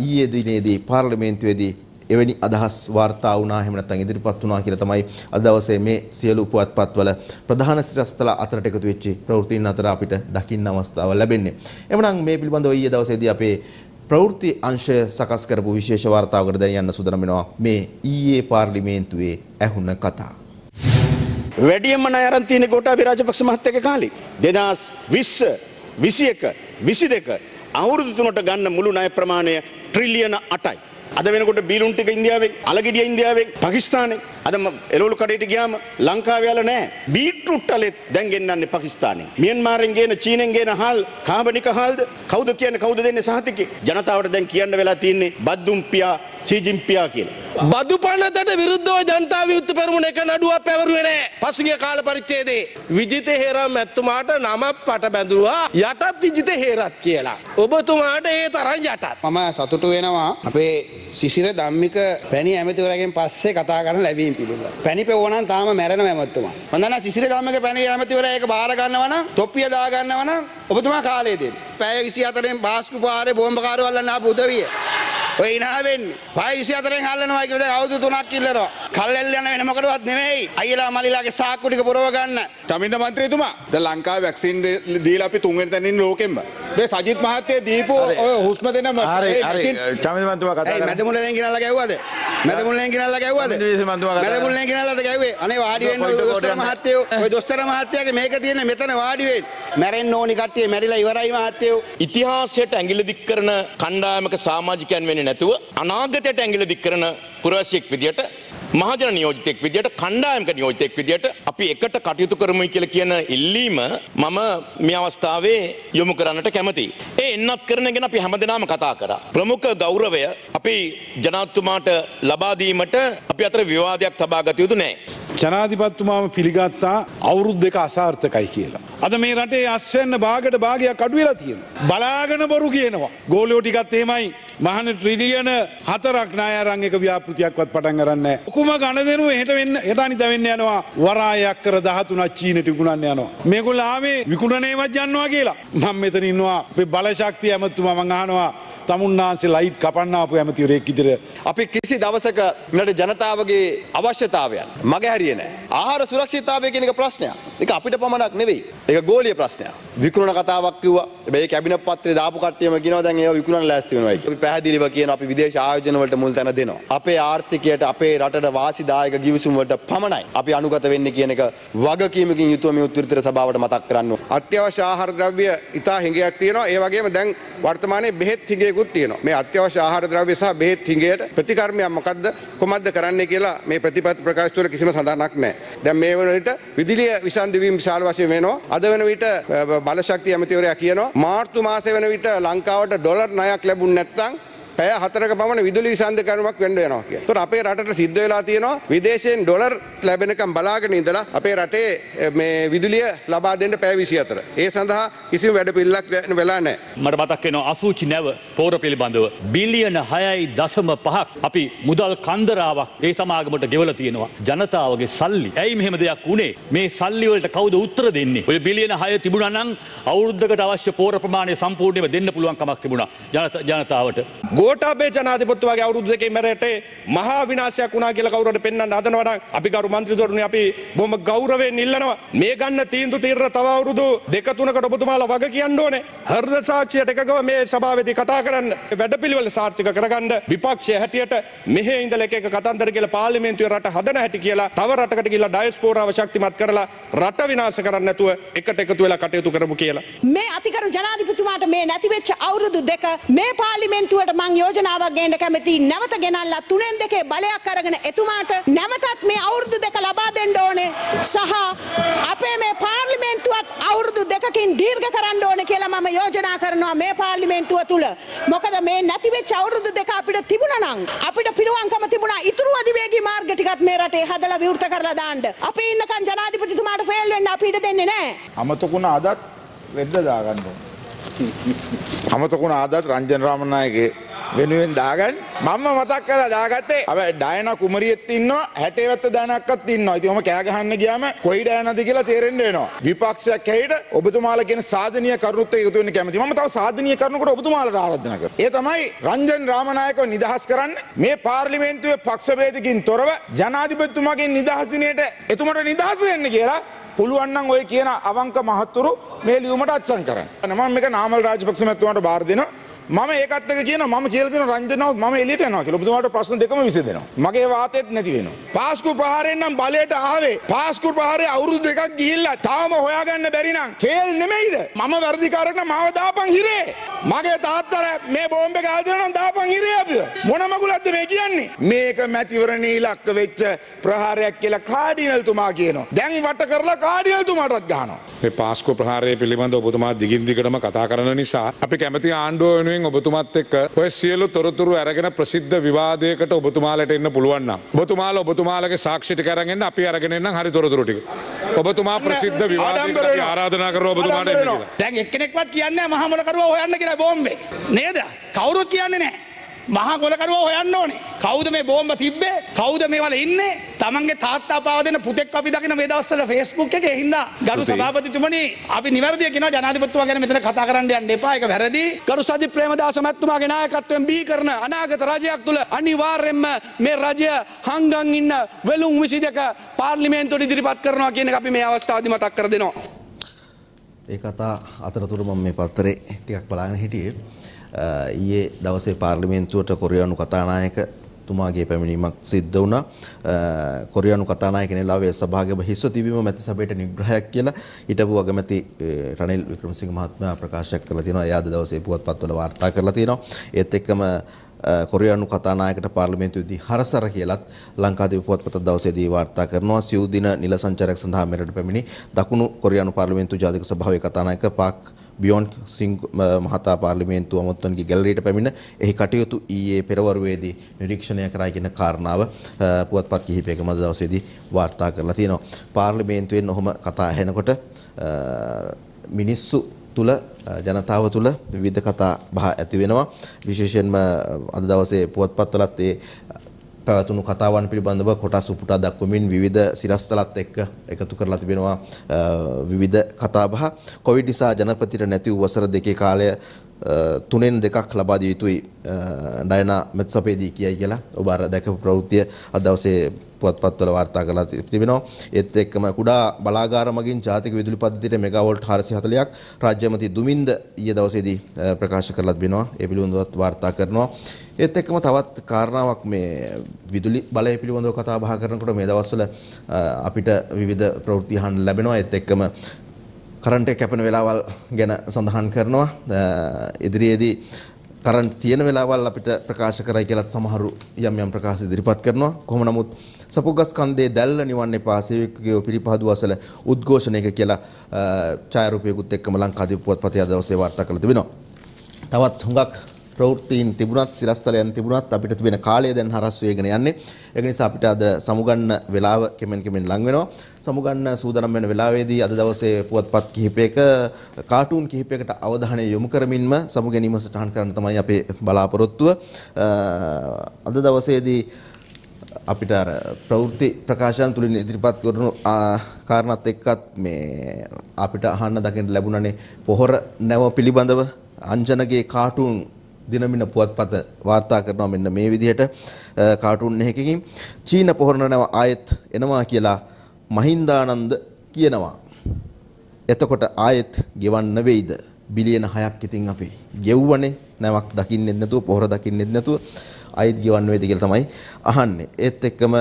ඊයේ දිනේදී පාර්ලිමේන්තුවේදී එවැනි අදහස් වාර්තා වුණා. එහෙම නැත්නම් ඉදිරිපත් වුණා කියලා තමයි අද දවසේ මේ සියලු පුවත්පත්වල ප්‍රධාන සිරස්තල අතරට එකතු වෙච්ච ප්‍රවෘත්තීන් අතර අපිට දකින්න අවස්ථාව ලැබෙන්නේ. එhmenan මේ පිළිබඳව ඊයේ දවසේදී අපේ ප්‍රවෘත්ති අංශය සකස් කරපු විශේෂ වාර්තාවකට දැන් යන්න සූදානම් වෙනවා. මේ ඊයේ පාර්ලිමේන්තුවේ ඇහුණ කතා. වැඩියෙන්ම ණය අරන් තියෙන ගෝඨාභය රාජපක්ෂ මහත්තයාගේ කාලේ 2020 21 22 අවුරුදු 3ට ගන්න මුළු ණය ප්‍රමාණය ට්‍රිලියන 8යි. අද වෙනකොට බීලුන් ටික ඉන්දියාවෙන්, අලගෙඩිය ඉන්දියාවෙන්, පාකිස්තානෙන්. අද එළවලු කඩේට ගියාම ලංකාවේ වල නැහැ. බීට්‍රූට් අලෙත් දැන් ගෙන්නන්නේ පාකිස්තානෙන්. මියන්මාරෙන් ගේන, චීනෙන් ගේන හාල් කාබනික හාල්ද? කවුද කියන්නේ? කවුද දෙන්නේ සහතිකේ? ජනතාවට දැන් කියන්න වෙලා තියෙන්නේ බද්දුම්පියා, සීජිම්පියා කියලා. බදු පනතට විරුද්ධව ජනතා විමුක්ති පෙරමුණ එක නඩුවක් පැවරුවේ නැහැ. පසුගිය කාල පරිච්ඡේදයේ විජිත හේරම් මැතිතුමාට නමක් පට බැඳුවා යටත් විජිත හේරත් කියලා. ඔබතුමාට ඒ තරම් යටත්. මම සතුටු වෙනවා අපේ සිසිර ධම්මික පැණි ඇමතිවරයාගෙන් පස්සේ කතා කරන ලැබීම පිළිබඳව. පැණි පෙවුවා නම් තාම මැරෙනව ඇමතුමා. මම දන්නා සිසිර ධම්මික පැණි ඇමතිවරයා ඒක බාර ගන්නවා නම්, තොප්පිය දා ගන්නවා නම් ඔබතුමා කාලය දෙන්න. පැය 24න් බාස්කු පාරේ බෝම්බකාරයෝ අල්ලන්න ආපු උදවිය. ඔය ඉනා වෙන්නේ. පැය 24න් අල්ලනවා කියලා දැන් අවුරුදු 3ක් ඉල්ලනවා. කල්ැල් යන වෙන මොකටවත් නෙමෙයි. අයියලා මලිලාගේ සාක්කු ටික පුරව ගන්න. තමින්ද මන්ත්‍රීතුමා දැන් ලංකාවේ වැක්සින් දීලා අපි තුන්වෙනි තැනින් ඉන්න ලෝකෙම්ම. මේ සජිත් මහත්තයා දීපු ඔය හුස්ම දෙනම හරි තමින්ද මන්ත්‍රීතුමා කතා කරා. මැදමුලෙන් ගෙනල්ලා ගැව්වද? මැදමුලෙන් ගෙනල්ලා ගැව්වද? මැදමුලෙන් ගෙනල්ලාද ගැව්වේ? අනේ වාඩි වෙන්න ඔය දොස්තර මහත්තයෝ. ඔය දොස්තර මහත්තයාගේ මේක තියෙන්නේ මෙතන වාඩි වෙන්න. මැරෙන්න ඕනි කට්ටිය මැරිලා ඉවරයි මහත්තයෝ. ඉතිහාසයට ඇඟිලි දික් කරන කණ්ඩායමක සමාජිකයන් වෙන්නේ නැතුව අනාගතයට ඇඟිලි දික් කරන පුරවැසියෙක් විදියට, මහජන නියෝජිතෙක් විදියට, කණ්ඩායමක නියෝජිතෙක් විදියට අපි එකට කටයුතු කරමුයි කියලා කියන ඉල්ලීම මම මේ අවස්ථාවේ යොමු කරන්නට කැමතියි. ඒ එන්නත් කරන ගැන අපි හැමදෙනාම කතා කරා. ප්‍රමුඛ ගෞරවය අපි ජනාධිපතිතුමාට ලබා දීමට අපි අතර විවාදයක් තබා ගත යුතු නැහැ. ජනාධිපතිතුමාම පිළිගත්තා අවුරුදු දෙක අසාර්ථකයි කියලා. අද මේ රටේ අස්වැන්න භාගයට භාගයක් අඩු වෙලා තියෙනවා. බලාගෙන බොරු කියනවා. ගෝලියෝ ටිකත් එහෙමයි. මහන ට්‍රිලියන 4ක් ණය අරන් එක ව්‍යාපෘතියක්වත් පටන් ගන්න නැහැ. ඔකුම ගණදෙනුව හෙට අනිදා වෙන්න යනවා. වරායක් කර 13ක් චීනෙට විකුණන්න යනවා. මේගොල්ලෝ ආවේ විකුණනේවත් යන්නවා කියලා. මම මෙතන ඉන්නවා. අපේ බලශක්තිය ඇමතුමා මං අහනවා. තමුන්නාන්සේ ලයිට් කපන්න ආපු ඇමතිවරයෙක් විදිහට අපි කිසි දවසක මෙලට ජනතාවගේ අවශ්‍යතාවයන් මගහැරියේ නැහැ. ආහාර සුරක්ෂිතතාවය කියන එක ප්‍රශ්නයක්. ඒක අපිට පමණක් නෙවෙයි. ඒක ගෝලීය ප්‍රශ්නයක්. විකුණන කතාවක් කිව්වා. හැබැයි කැබිනට් පත්‍රයේ දාපු කට්ටියම කියනවා දැන් ඒවා විකුණන්න ලෑස්ති වෙනවා කියලා. අපි පැහැදිලිව කියනවා අපි විදේශ ආයෝජන වලට මුල් තැන දෙනවා. අපේ ආර්ථිකයට අපේ රටට වාසිදායක ගිවිසුම් වලට පමණයි අපි අනුගත වෙන්නේ කියන එක වගකීමකින් යුතුව මේ උත්තරීතර සභාවට මතක් කරන්න ඕන. අත්‍යවශ්‍ය ආහාර ද්‍රව්‍ය ඉතා හිඟයක් තියෙනවා. ඒ වගේම දැන් වර්තමානයේ බෙහෙත් හිඟයකුත් තියෙනවා. මේ අත්‍යවශ්‍ය ආහාර ද්‍රව්‍ය සහ බෙහෙත් හිඟයට ප්‍රතිකර්මයක් මොකද්ද කොහොමද කරන්නේ කියලා මේ ප්‍රතිපත්ති ප්‍රකාශ වල කිසිම සඳහනක් නැහැ. දැන් මේ වන විට විදුලිය විසන්ධි වීම විශාල වශයෙන් වෙනවා. අද වෙන විට බලශක්තිය ඇමතිවරයා කියනවා මාර්තු මාසයේ වෙන විට ලංකාවට ඩොලර් ණයක් ලැබුණ නැත්නම් පැය 4ක පමණ විදුලි විසන්ධි කර්මයක් වෙන්න වෙනවා කියලා. ඒතකොට අපේ රටට සිද්ධ වෙලා තියෙනවා විදේශයෙන් ඩොලර් ලැබෙනකම් බලාගෙන ඉඳලා අපේ රටේ මේ විදුලිය ලබා දෙන්න පැය 24. ඒ සඳහා කිසිම වැඩ පිළිලක් වෙලා නැහැ. මට මතක් වෙනවා අසූචි නැව පෝර පිළිබඳව බිලියන 6.5ක් අපි මුදල් කන්දරාවක් ඒ සමාගමට ගෙවලා තියෙනවා. ජනතාවගේ සල්ලි. ඇයි මෙහෙම දෙයක් වුනේ? මේ සල්ලි වලට කවුද උත්තර දෙන්නේ? ඔය බිලියන 6 තිබුණා නම් අවුරුද්දකට අවශ්‍ය පෝර ප්‍රමාණය සම්පූර්ණයෙන්ම දෙන්න පුළුවන් කමක් තිබුණා ජනතාවට. ගෝඨාභය ජනාධිපතිතුමාගේ අවුරුදු දෙකේ මැරෙට මහා විනාශයක් වුණා කියලා කවුරුහරි පෙන්වන්න හදනවා නම් අපි ගරු මන්ත්‍රීවරුනි අපි බොහොම ගෞරවයෙන් ඉල්ලනවා මේ ගන්න තීන්දුව తీරන තව අවුරුදු දෙක තුනකට ඔබතුමාලා වග කියන්න ඕනේ. හෘද සාක්ෂියට එකගව මේ සභාවේදී කතා කරන්න වැඩපිළිවෙල සාර්ථක කරගන්න විපක්ෂයේ හැටියට මෙහෙ ඉඳලා එක කතන්දර කියලා පාර්ලිමේන්තුවේ රට හදන හැටි කියලා තව රටකට ගිහිල්ලා ඩයස්පෝරාව ශක්තිමත් කරලා රට විනාශ කරන්න නැතුව එකට එකතු වෙලා කටයුතු කරමු කියලා. මේ අතිගරු ජනාධිපතිතුමාට මේ නැති වෙච්ච අවුරුදු දෙක මේ පාර්ලිමේන්තුවට මං යෝජනාවක් ගේන්න කැමතියි. නැවත ගෙනල්ලා 3-2 බලයක් අරගෙන එතුමාට නැවතත් මේ අවුරුදු දෙක ලබා දෙන්න ඕනේ. සහ අපේ මේ පාර්ලිමේන්තුවත් අවුරුදු දෙකකින් දීර්ඝ කරන්න ඕනේ කියලා මම යෝජනා කරනවා මේ පාර්ලිමේන්තුව තුල. මොකද මේ නැති වෙච්ච අවුරුදු දෙක අපිට තිබුණා නම් අපිට පිළිවන්කම තිබුණා ඉතුරු අධිවේගී මාර්ග ටිකත් මේ රටේ හදලා විවෘත කරලා දාන්න. අපි ඉන්නකන් ජනාධිපතිතුමාට ෆේල් වෙන්න අපි ඉඩ දෙන්නේ නැහැ. අමතකුණ අදත් වෙද්ද දාගන්න ඕනේ. අමතකුණ අදත් රංජන් රාමනායකගේ වෙනුවෙන් දාගන්න මම මතක් කරලා දාගත්තේ. හැබැයි ඩයනා කුමරියෙත් ඉන්නවා 60 වැත්ත ඩයනාක්වත් ඉන්නවා. ඉතින් ඔහම කෑ ගහන්න ගියාම කොයි ඩයනාද කියලා තේරෙන්න වෙනවා. විපක්ෂයක් හැටියට ඔබතුමාලා කියන සාධනීය කරුණුත් එක්ක එකතු වෙන්න කැමතියි. මම තව සාධනීය කරුණුකට ඔබතුමාලාට ආරාධනා කරනවා. ඒ තමයි රංජන් රාමනායකව නිදහස් කරන්න. මේ පාර්ලිමේන්තුවේ පක්ෂ වේදකින් තොරව ජනාධිපතිතුමාගේ නිදහස් දිනේට එතුමාට නිදහස් වෙන්න කියලා පුළුවන් නම් ඔය කියන අවංක මහත්තුරු මේ ලියුමට අත්සන් කරන්න. මම මේක නාමල් රාජපක්ෂ මහත්මයාට බාර දෙනවා. මම ඒකත් එක කියනවා මම කියලා දෙන රංජනවත් මම එළියට යනවා කියලා. ඔබතුමාට ප්‍රශ්න දෙකම විසඳෙනවා. මගේ වාතෙත් නැති වෙනවා. පාස්කු ප්‍රහාරයෙන් නම් බලයට ආවේ. පාස්කු ප්‍රහාරේ අවුරුදු දෙකක් ගිහිල්ලා තාම හොයාගන්න බැරි නම් ෆේල් නෙමෙයිද? මම වර්ධිකාරක නම් මාව දාපන් හිරේ. මගේ තාත්තට මේ බෝම්බ එක ආදින නම් දාපන් හිරේ අපිව. මොන මගුලක්ද මේ කියන්නේ? මේක මැතිවරණ ඉලක්ක වෙච්ච ප්‍රහාරයක් කියලා කාඩිනල් තුමා කියනවා. දැන් වට කරලා කාඩිනල් තුමාටත් ගහනවා. මේ පාස්කු ප්‍රහාරය පිළිබඳව ඔබතුමා දිගින් දිගටම කතා කරන නිසා අපි කැමති ආණ්ඩුව වෙනුවෙන් ඔබතුමාත් එක්ක ඔය සියලු තොරතුරු අරගෙන ප්‍රසිද්ධ විවාදයකට ඔබතුමාලට එන්න පුළුවන් නම් ඔබතුමාලගේ සාක්ෂි ටික අරගෙන අපි අරගෙන එන්නම් හරි තොරතුරු ටික. ඔබතුමා ප්‍රසිද්ධ විවාදයකට අපි ආරාධනා කරනවා ඔබතුමාට එන්න කියලා. දැන් එක්කෙනෙක්වත් කියන්නේ මහා මොලකරුවා හොයන්න කියලා බෝම්බේ. නේද? කවුරුත් කියන්නේ නැහැ. මහා කොලකරුවා හොයන්න ඕනේ. කවුද මේ බෝම්බ තිබ්බේ? කවුද මේවල ඉන්නේ? තමන්ගේ තාත්තා පාව දෙන පුතෙක් අපි දකින මේ දවස්වල Facebook එකේ හින්දා ගරු සභාපතිතුමනි අපි නිවැරදිව කියනවා ජනාධිපතිතුමා ගැන මෙතන කතා කරන්න යන්න එපා. ඒක වැරදි. ගරු සජිත් ප්‍රේමදාස මහත්මයාගේ නායකත්වයෙන් බිහි කරන අනාගත රජයක් තුල අනිවාර්යයෙන්ම මේ රජය හංගන් ඉන්න වෙලුම් 22 පාර්ලිමේන්තුවට ඉදිරිපත් කරනවා කියන එක අපි මේ අවස්ථාවේදී මතක් කර දෙනවා. ඒ කතා අතරතුර මම මේ පත්තරේ ටිකක් බලාගෙන හිටියේ. ඊයේ දවසේ පාර්ලිමේන්තුවට කොරියානු කතානායක තුමාගේ පැමිණීමක් සිද්ධ වුණා. කොරියානු කතානායක නෙලාවේ සභාවක හිස්ව තිබීම මැති සභාවට නිග්‍රහයක් කියලා හිටපු අගමැති රනිල් වික්‍රමසිංහ මහත්මයා ප්‍රකාශ කරලා තියෙනවා. එයා අද දවසේ පුවත්පත්වල වාර්තා කරලා තියෙනවා. ඒත් එක්කම කොරියානු කතානායකට පාර්ලිමේන්තුවේදී හරසර කියලත් ලංකාදීප පුවත්පත දවසේදී වාර්තා කරනවා. සිව් දින නිල සංචාරයක් සඳහා මෙරට පැමිණි දකුණු කොරියානු පාර්ලිමේන්තු ජාතික සභාවේ කතානායක පාක් බියොන්ඩ් සිං මහතා පාර්ලිමේන්තු අමුත්තන්ගේ ගැලරියට පැමිණ එහි කටයුතු ඊයේ පෙරවරුවේදී නිරීක්ෂණය කරයි කියන කාරණාව පුවත්පත් කිහිපයකම දවසේදී වාර්තා කරලා තියෙනවා. පාර්ලිමේන්තුවෙන් ඔහොම කතා ඇහෙනකොට මිනිස්සු තුල ජනතාව තුල විවිධ කතා බහ ඇති වෙනවා. විශේෂයෙන්ම අද දවසේ පුවත්පත්වලත් ඒ පැවතුණු කතාවන් පිළිබඳව කොටස් උපුටා දක්වමින් විවිධ සිරස්තලත් එක්ක එකතු කරලා තිබෙනවා විවිධ කතාබහ. කොවිඩ් නිසා ජනපතිට නැති වූ වසර දෙකේ කාලය 3න් 2ක් ලබා දිය යුතුයි ඩයනා මෙත්සපේදී කියයි කියලා ඔබ අර දැකපු ප්‍රවෘත්තිය අද දවසේ පුවත්පත්වල වාර්තා කරලා තිබෙනවා. ඒත් එක්කම කුඩා බලාගාර මගින් ජාතික විදුලි පද්ධතියට මෙගාවෝල්ට් 440ක් රාජ්‍ය මන්ත්‍රී දුමින්ද ඊයේ දවසේදී ප්‍රකාශ කරලා තිබෙනවා. ඒ පිළිබඳව වාර්තා කරනවා. ඒත් එක්කම තවත් කාරණාවක් මේ විදුලි බලය පිළිබඳව කතා බහ කරනකොට මේ දවස්වල අපිට විවිධ ප්‍රවෘත්ති අහන්න ලැබෙනවා. ඒත් එක්කම කරන්ට් එක කැපෙන වෙලාවල් ගැන සඳහන් කරනවා. ඉදිරියේදී කරන්ට් තියෙන වෙලාවල් අපිට ප්‍රකාශ කරයි කියලාත් සමහරු යම් යම් ප්‍රකාශ ඉදිරිපත් කරනවා. කොහොම නමුත් සපුගස් කන්දේ දැල්ල නිවන්න එපා සේවකයෝ පිරිපහදු අසල උද්ඝෝෂණයක කියලා ඡායාරූපයකුත් එක්කම ලංකාදීප පුවත්පතේ අද දවසේ වාර්තා කරලා තිබෙනවා. තවත් හුඟක් ප්‍රවෘත්තීන් තිබුණත් සිරස්තලයන් තිබුණත් අපිට තිබෙන කාලය දැන් හරස් වේගෙන යන්නේ. ඒක නිසා අපිට අද සමුගන්න වෙලාව කෙමෙන් ලඟ වෙනවා. සමුගන්න සූදානම් වෙන වෙලාවේදී අද දවසේ පුවත්පත් කිහිපයක කාටූන් කිහිපයකට අවධානය යොමු කරමින්ම සමු ගැනීම සටහන් කරන්න තමයි අපේ බලාපොරොත්තුව. අද දවසේදී අපිට අර ප්‍රවෘත්ති ප්‍රකාශන තුලින් ඉදිරිපත් කරන කාරණාත් එක්කත් මේ අපිට අහන්න දකින්න ලැබුණනේ පොහොර නැව පිළිබඳව අංජනගේ කාටූන් දිනමින පුවත්පත වාර්තා කරනවා මෙන්න මේ විදිහට කාටුන් එකකින් චීන පොහොර නැව ආයෙත් එනවා කියලා මහින්දානන්ද කියනවා. එතකොට ආයෙත් ගෙවන්න වෙයිද? බිලියන 6ක් ඉතින් අපි ගෙව්වනේ. නැවක් දකින්නෙත් නැතුව පොහොර දකින්නෙත් නැතුව ආයෙත් ගෙවන්න වෙයිද කියලා තමයි අහන්නේ. ඒත් එක්කම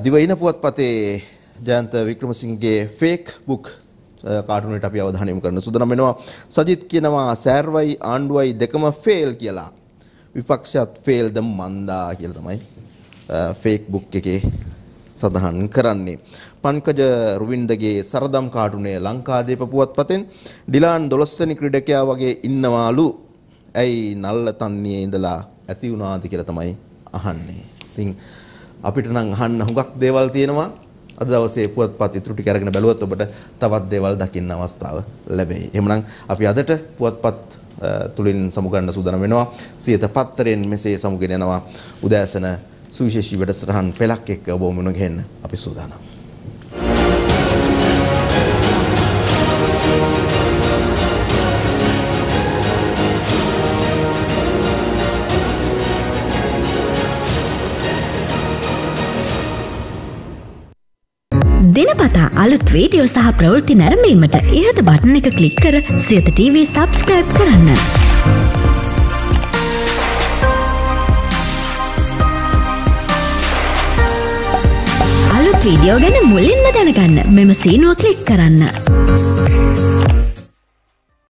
දිවයින පුවත්පතේ ජයන්ත වික්‍රමසිංහගේ ෆේක් බුක් කාටුනට අපි අවධානය යොමු කරන සුදනම් වෙනවා. සජිත් කියනවා සෑර්වයි ආණ්ඩුවයි දෙකම ෆේල් කියලා. විපක්ෂයත් ෆේල්ද මන්දා කියලා තමයි ෆේක් බුක් එකේ සඳහන් කරන්නේ. පන්කජ රුවින්දගේ සරදම් කාටුනේ ලංකාදීප පුවත්පතෙන් ඩිලාන් 12 වෙනි ක්‍රීඩකයා වගේ ඉන්නවාලු. ඇයි නල්ල තන්නියේ ඉඳලා ඇති වුණාද කියලා තමයි අහන්නේ. ඉතින් අපිට නම් අහන්න හුඟක් දේවල් තියෙනවා. අද දවසේ පුවත්පත් ඉතුරු ටික අරගෙන බැලුවොත් ඔබට තවත් දේවල් දකින්න අවස්ථාව ලැබෙයි. එහෙමනම් අපි අදට පුවත්පත් තුලින් සමුගන්න සූදානම් වෙනවා. සියත පත්තරෙන් මෙසේ සමුගෙන යනවා උදෑසන සුවිශේෂී වැඩසටහන් පෙළක් එක්ක ඔබ මුණ ගැහෙන්න අපි සූදානම්. දිනපතා අලුත් වීඩියෝ සහ ප්‍රවෘත්ති නැරඹීමට ඉහත බටන් එක ක්ලික් කර සියත TV සබ්ස්ක්‍රයිබ් කරන්න. අලුත් වීඩියෝ ගැන මුලින්ම දැනගන්න මෙම සීනුව ක්ලික් කරන්න.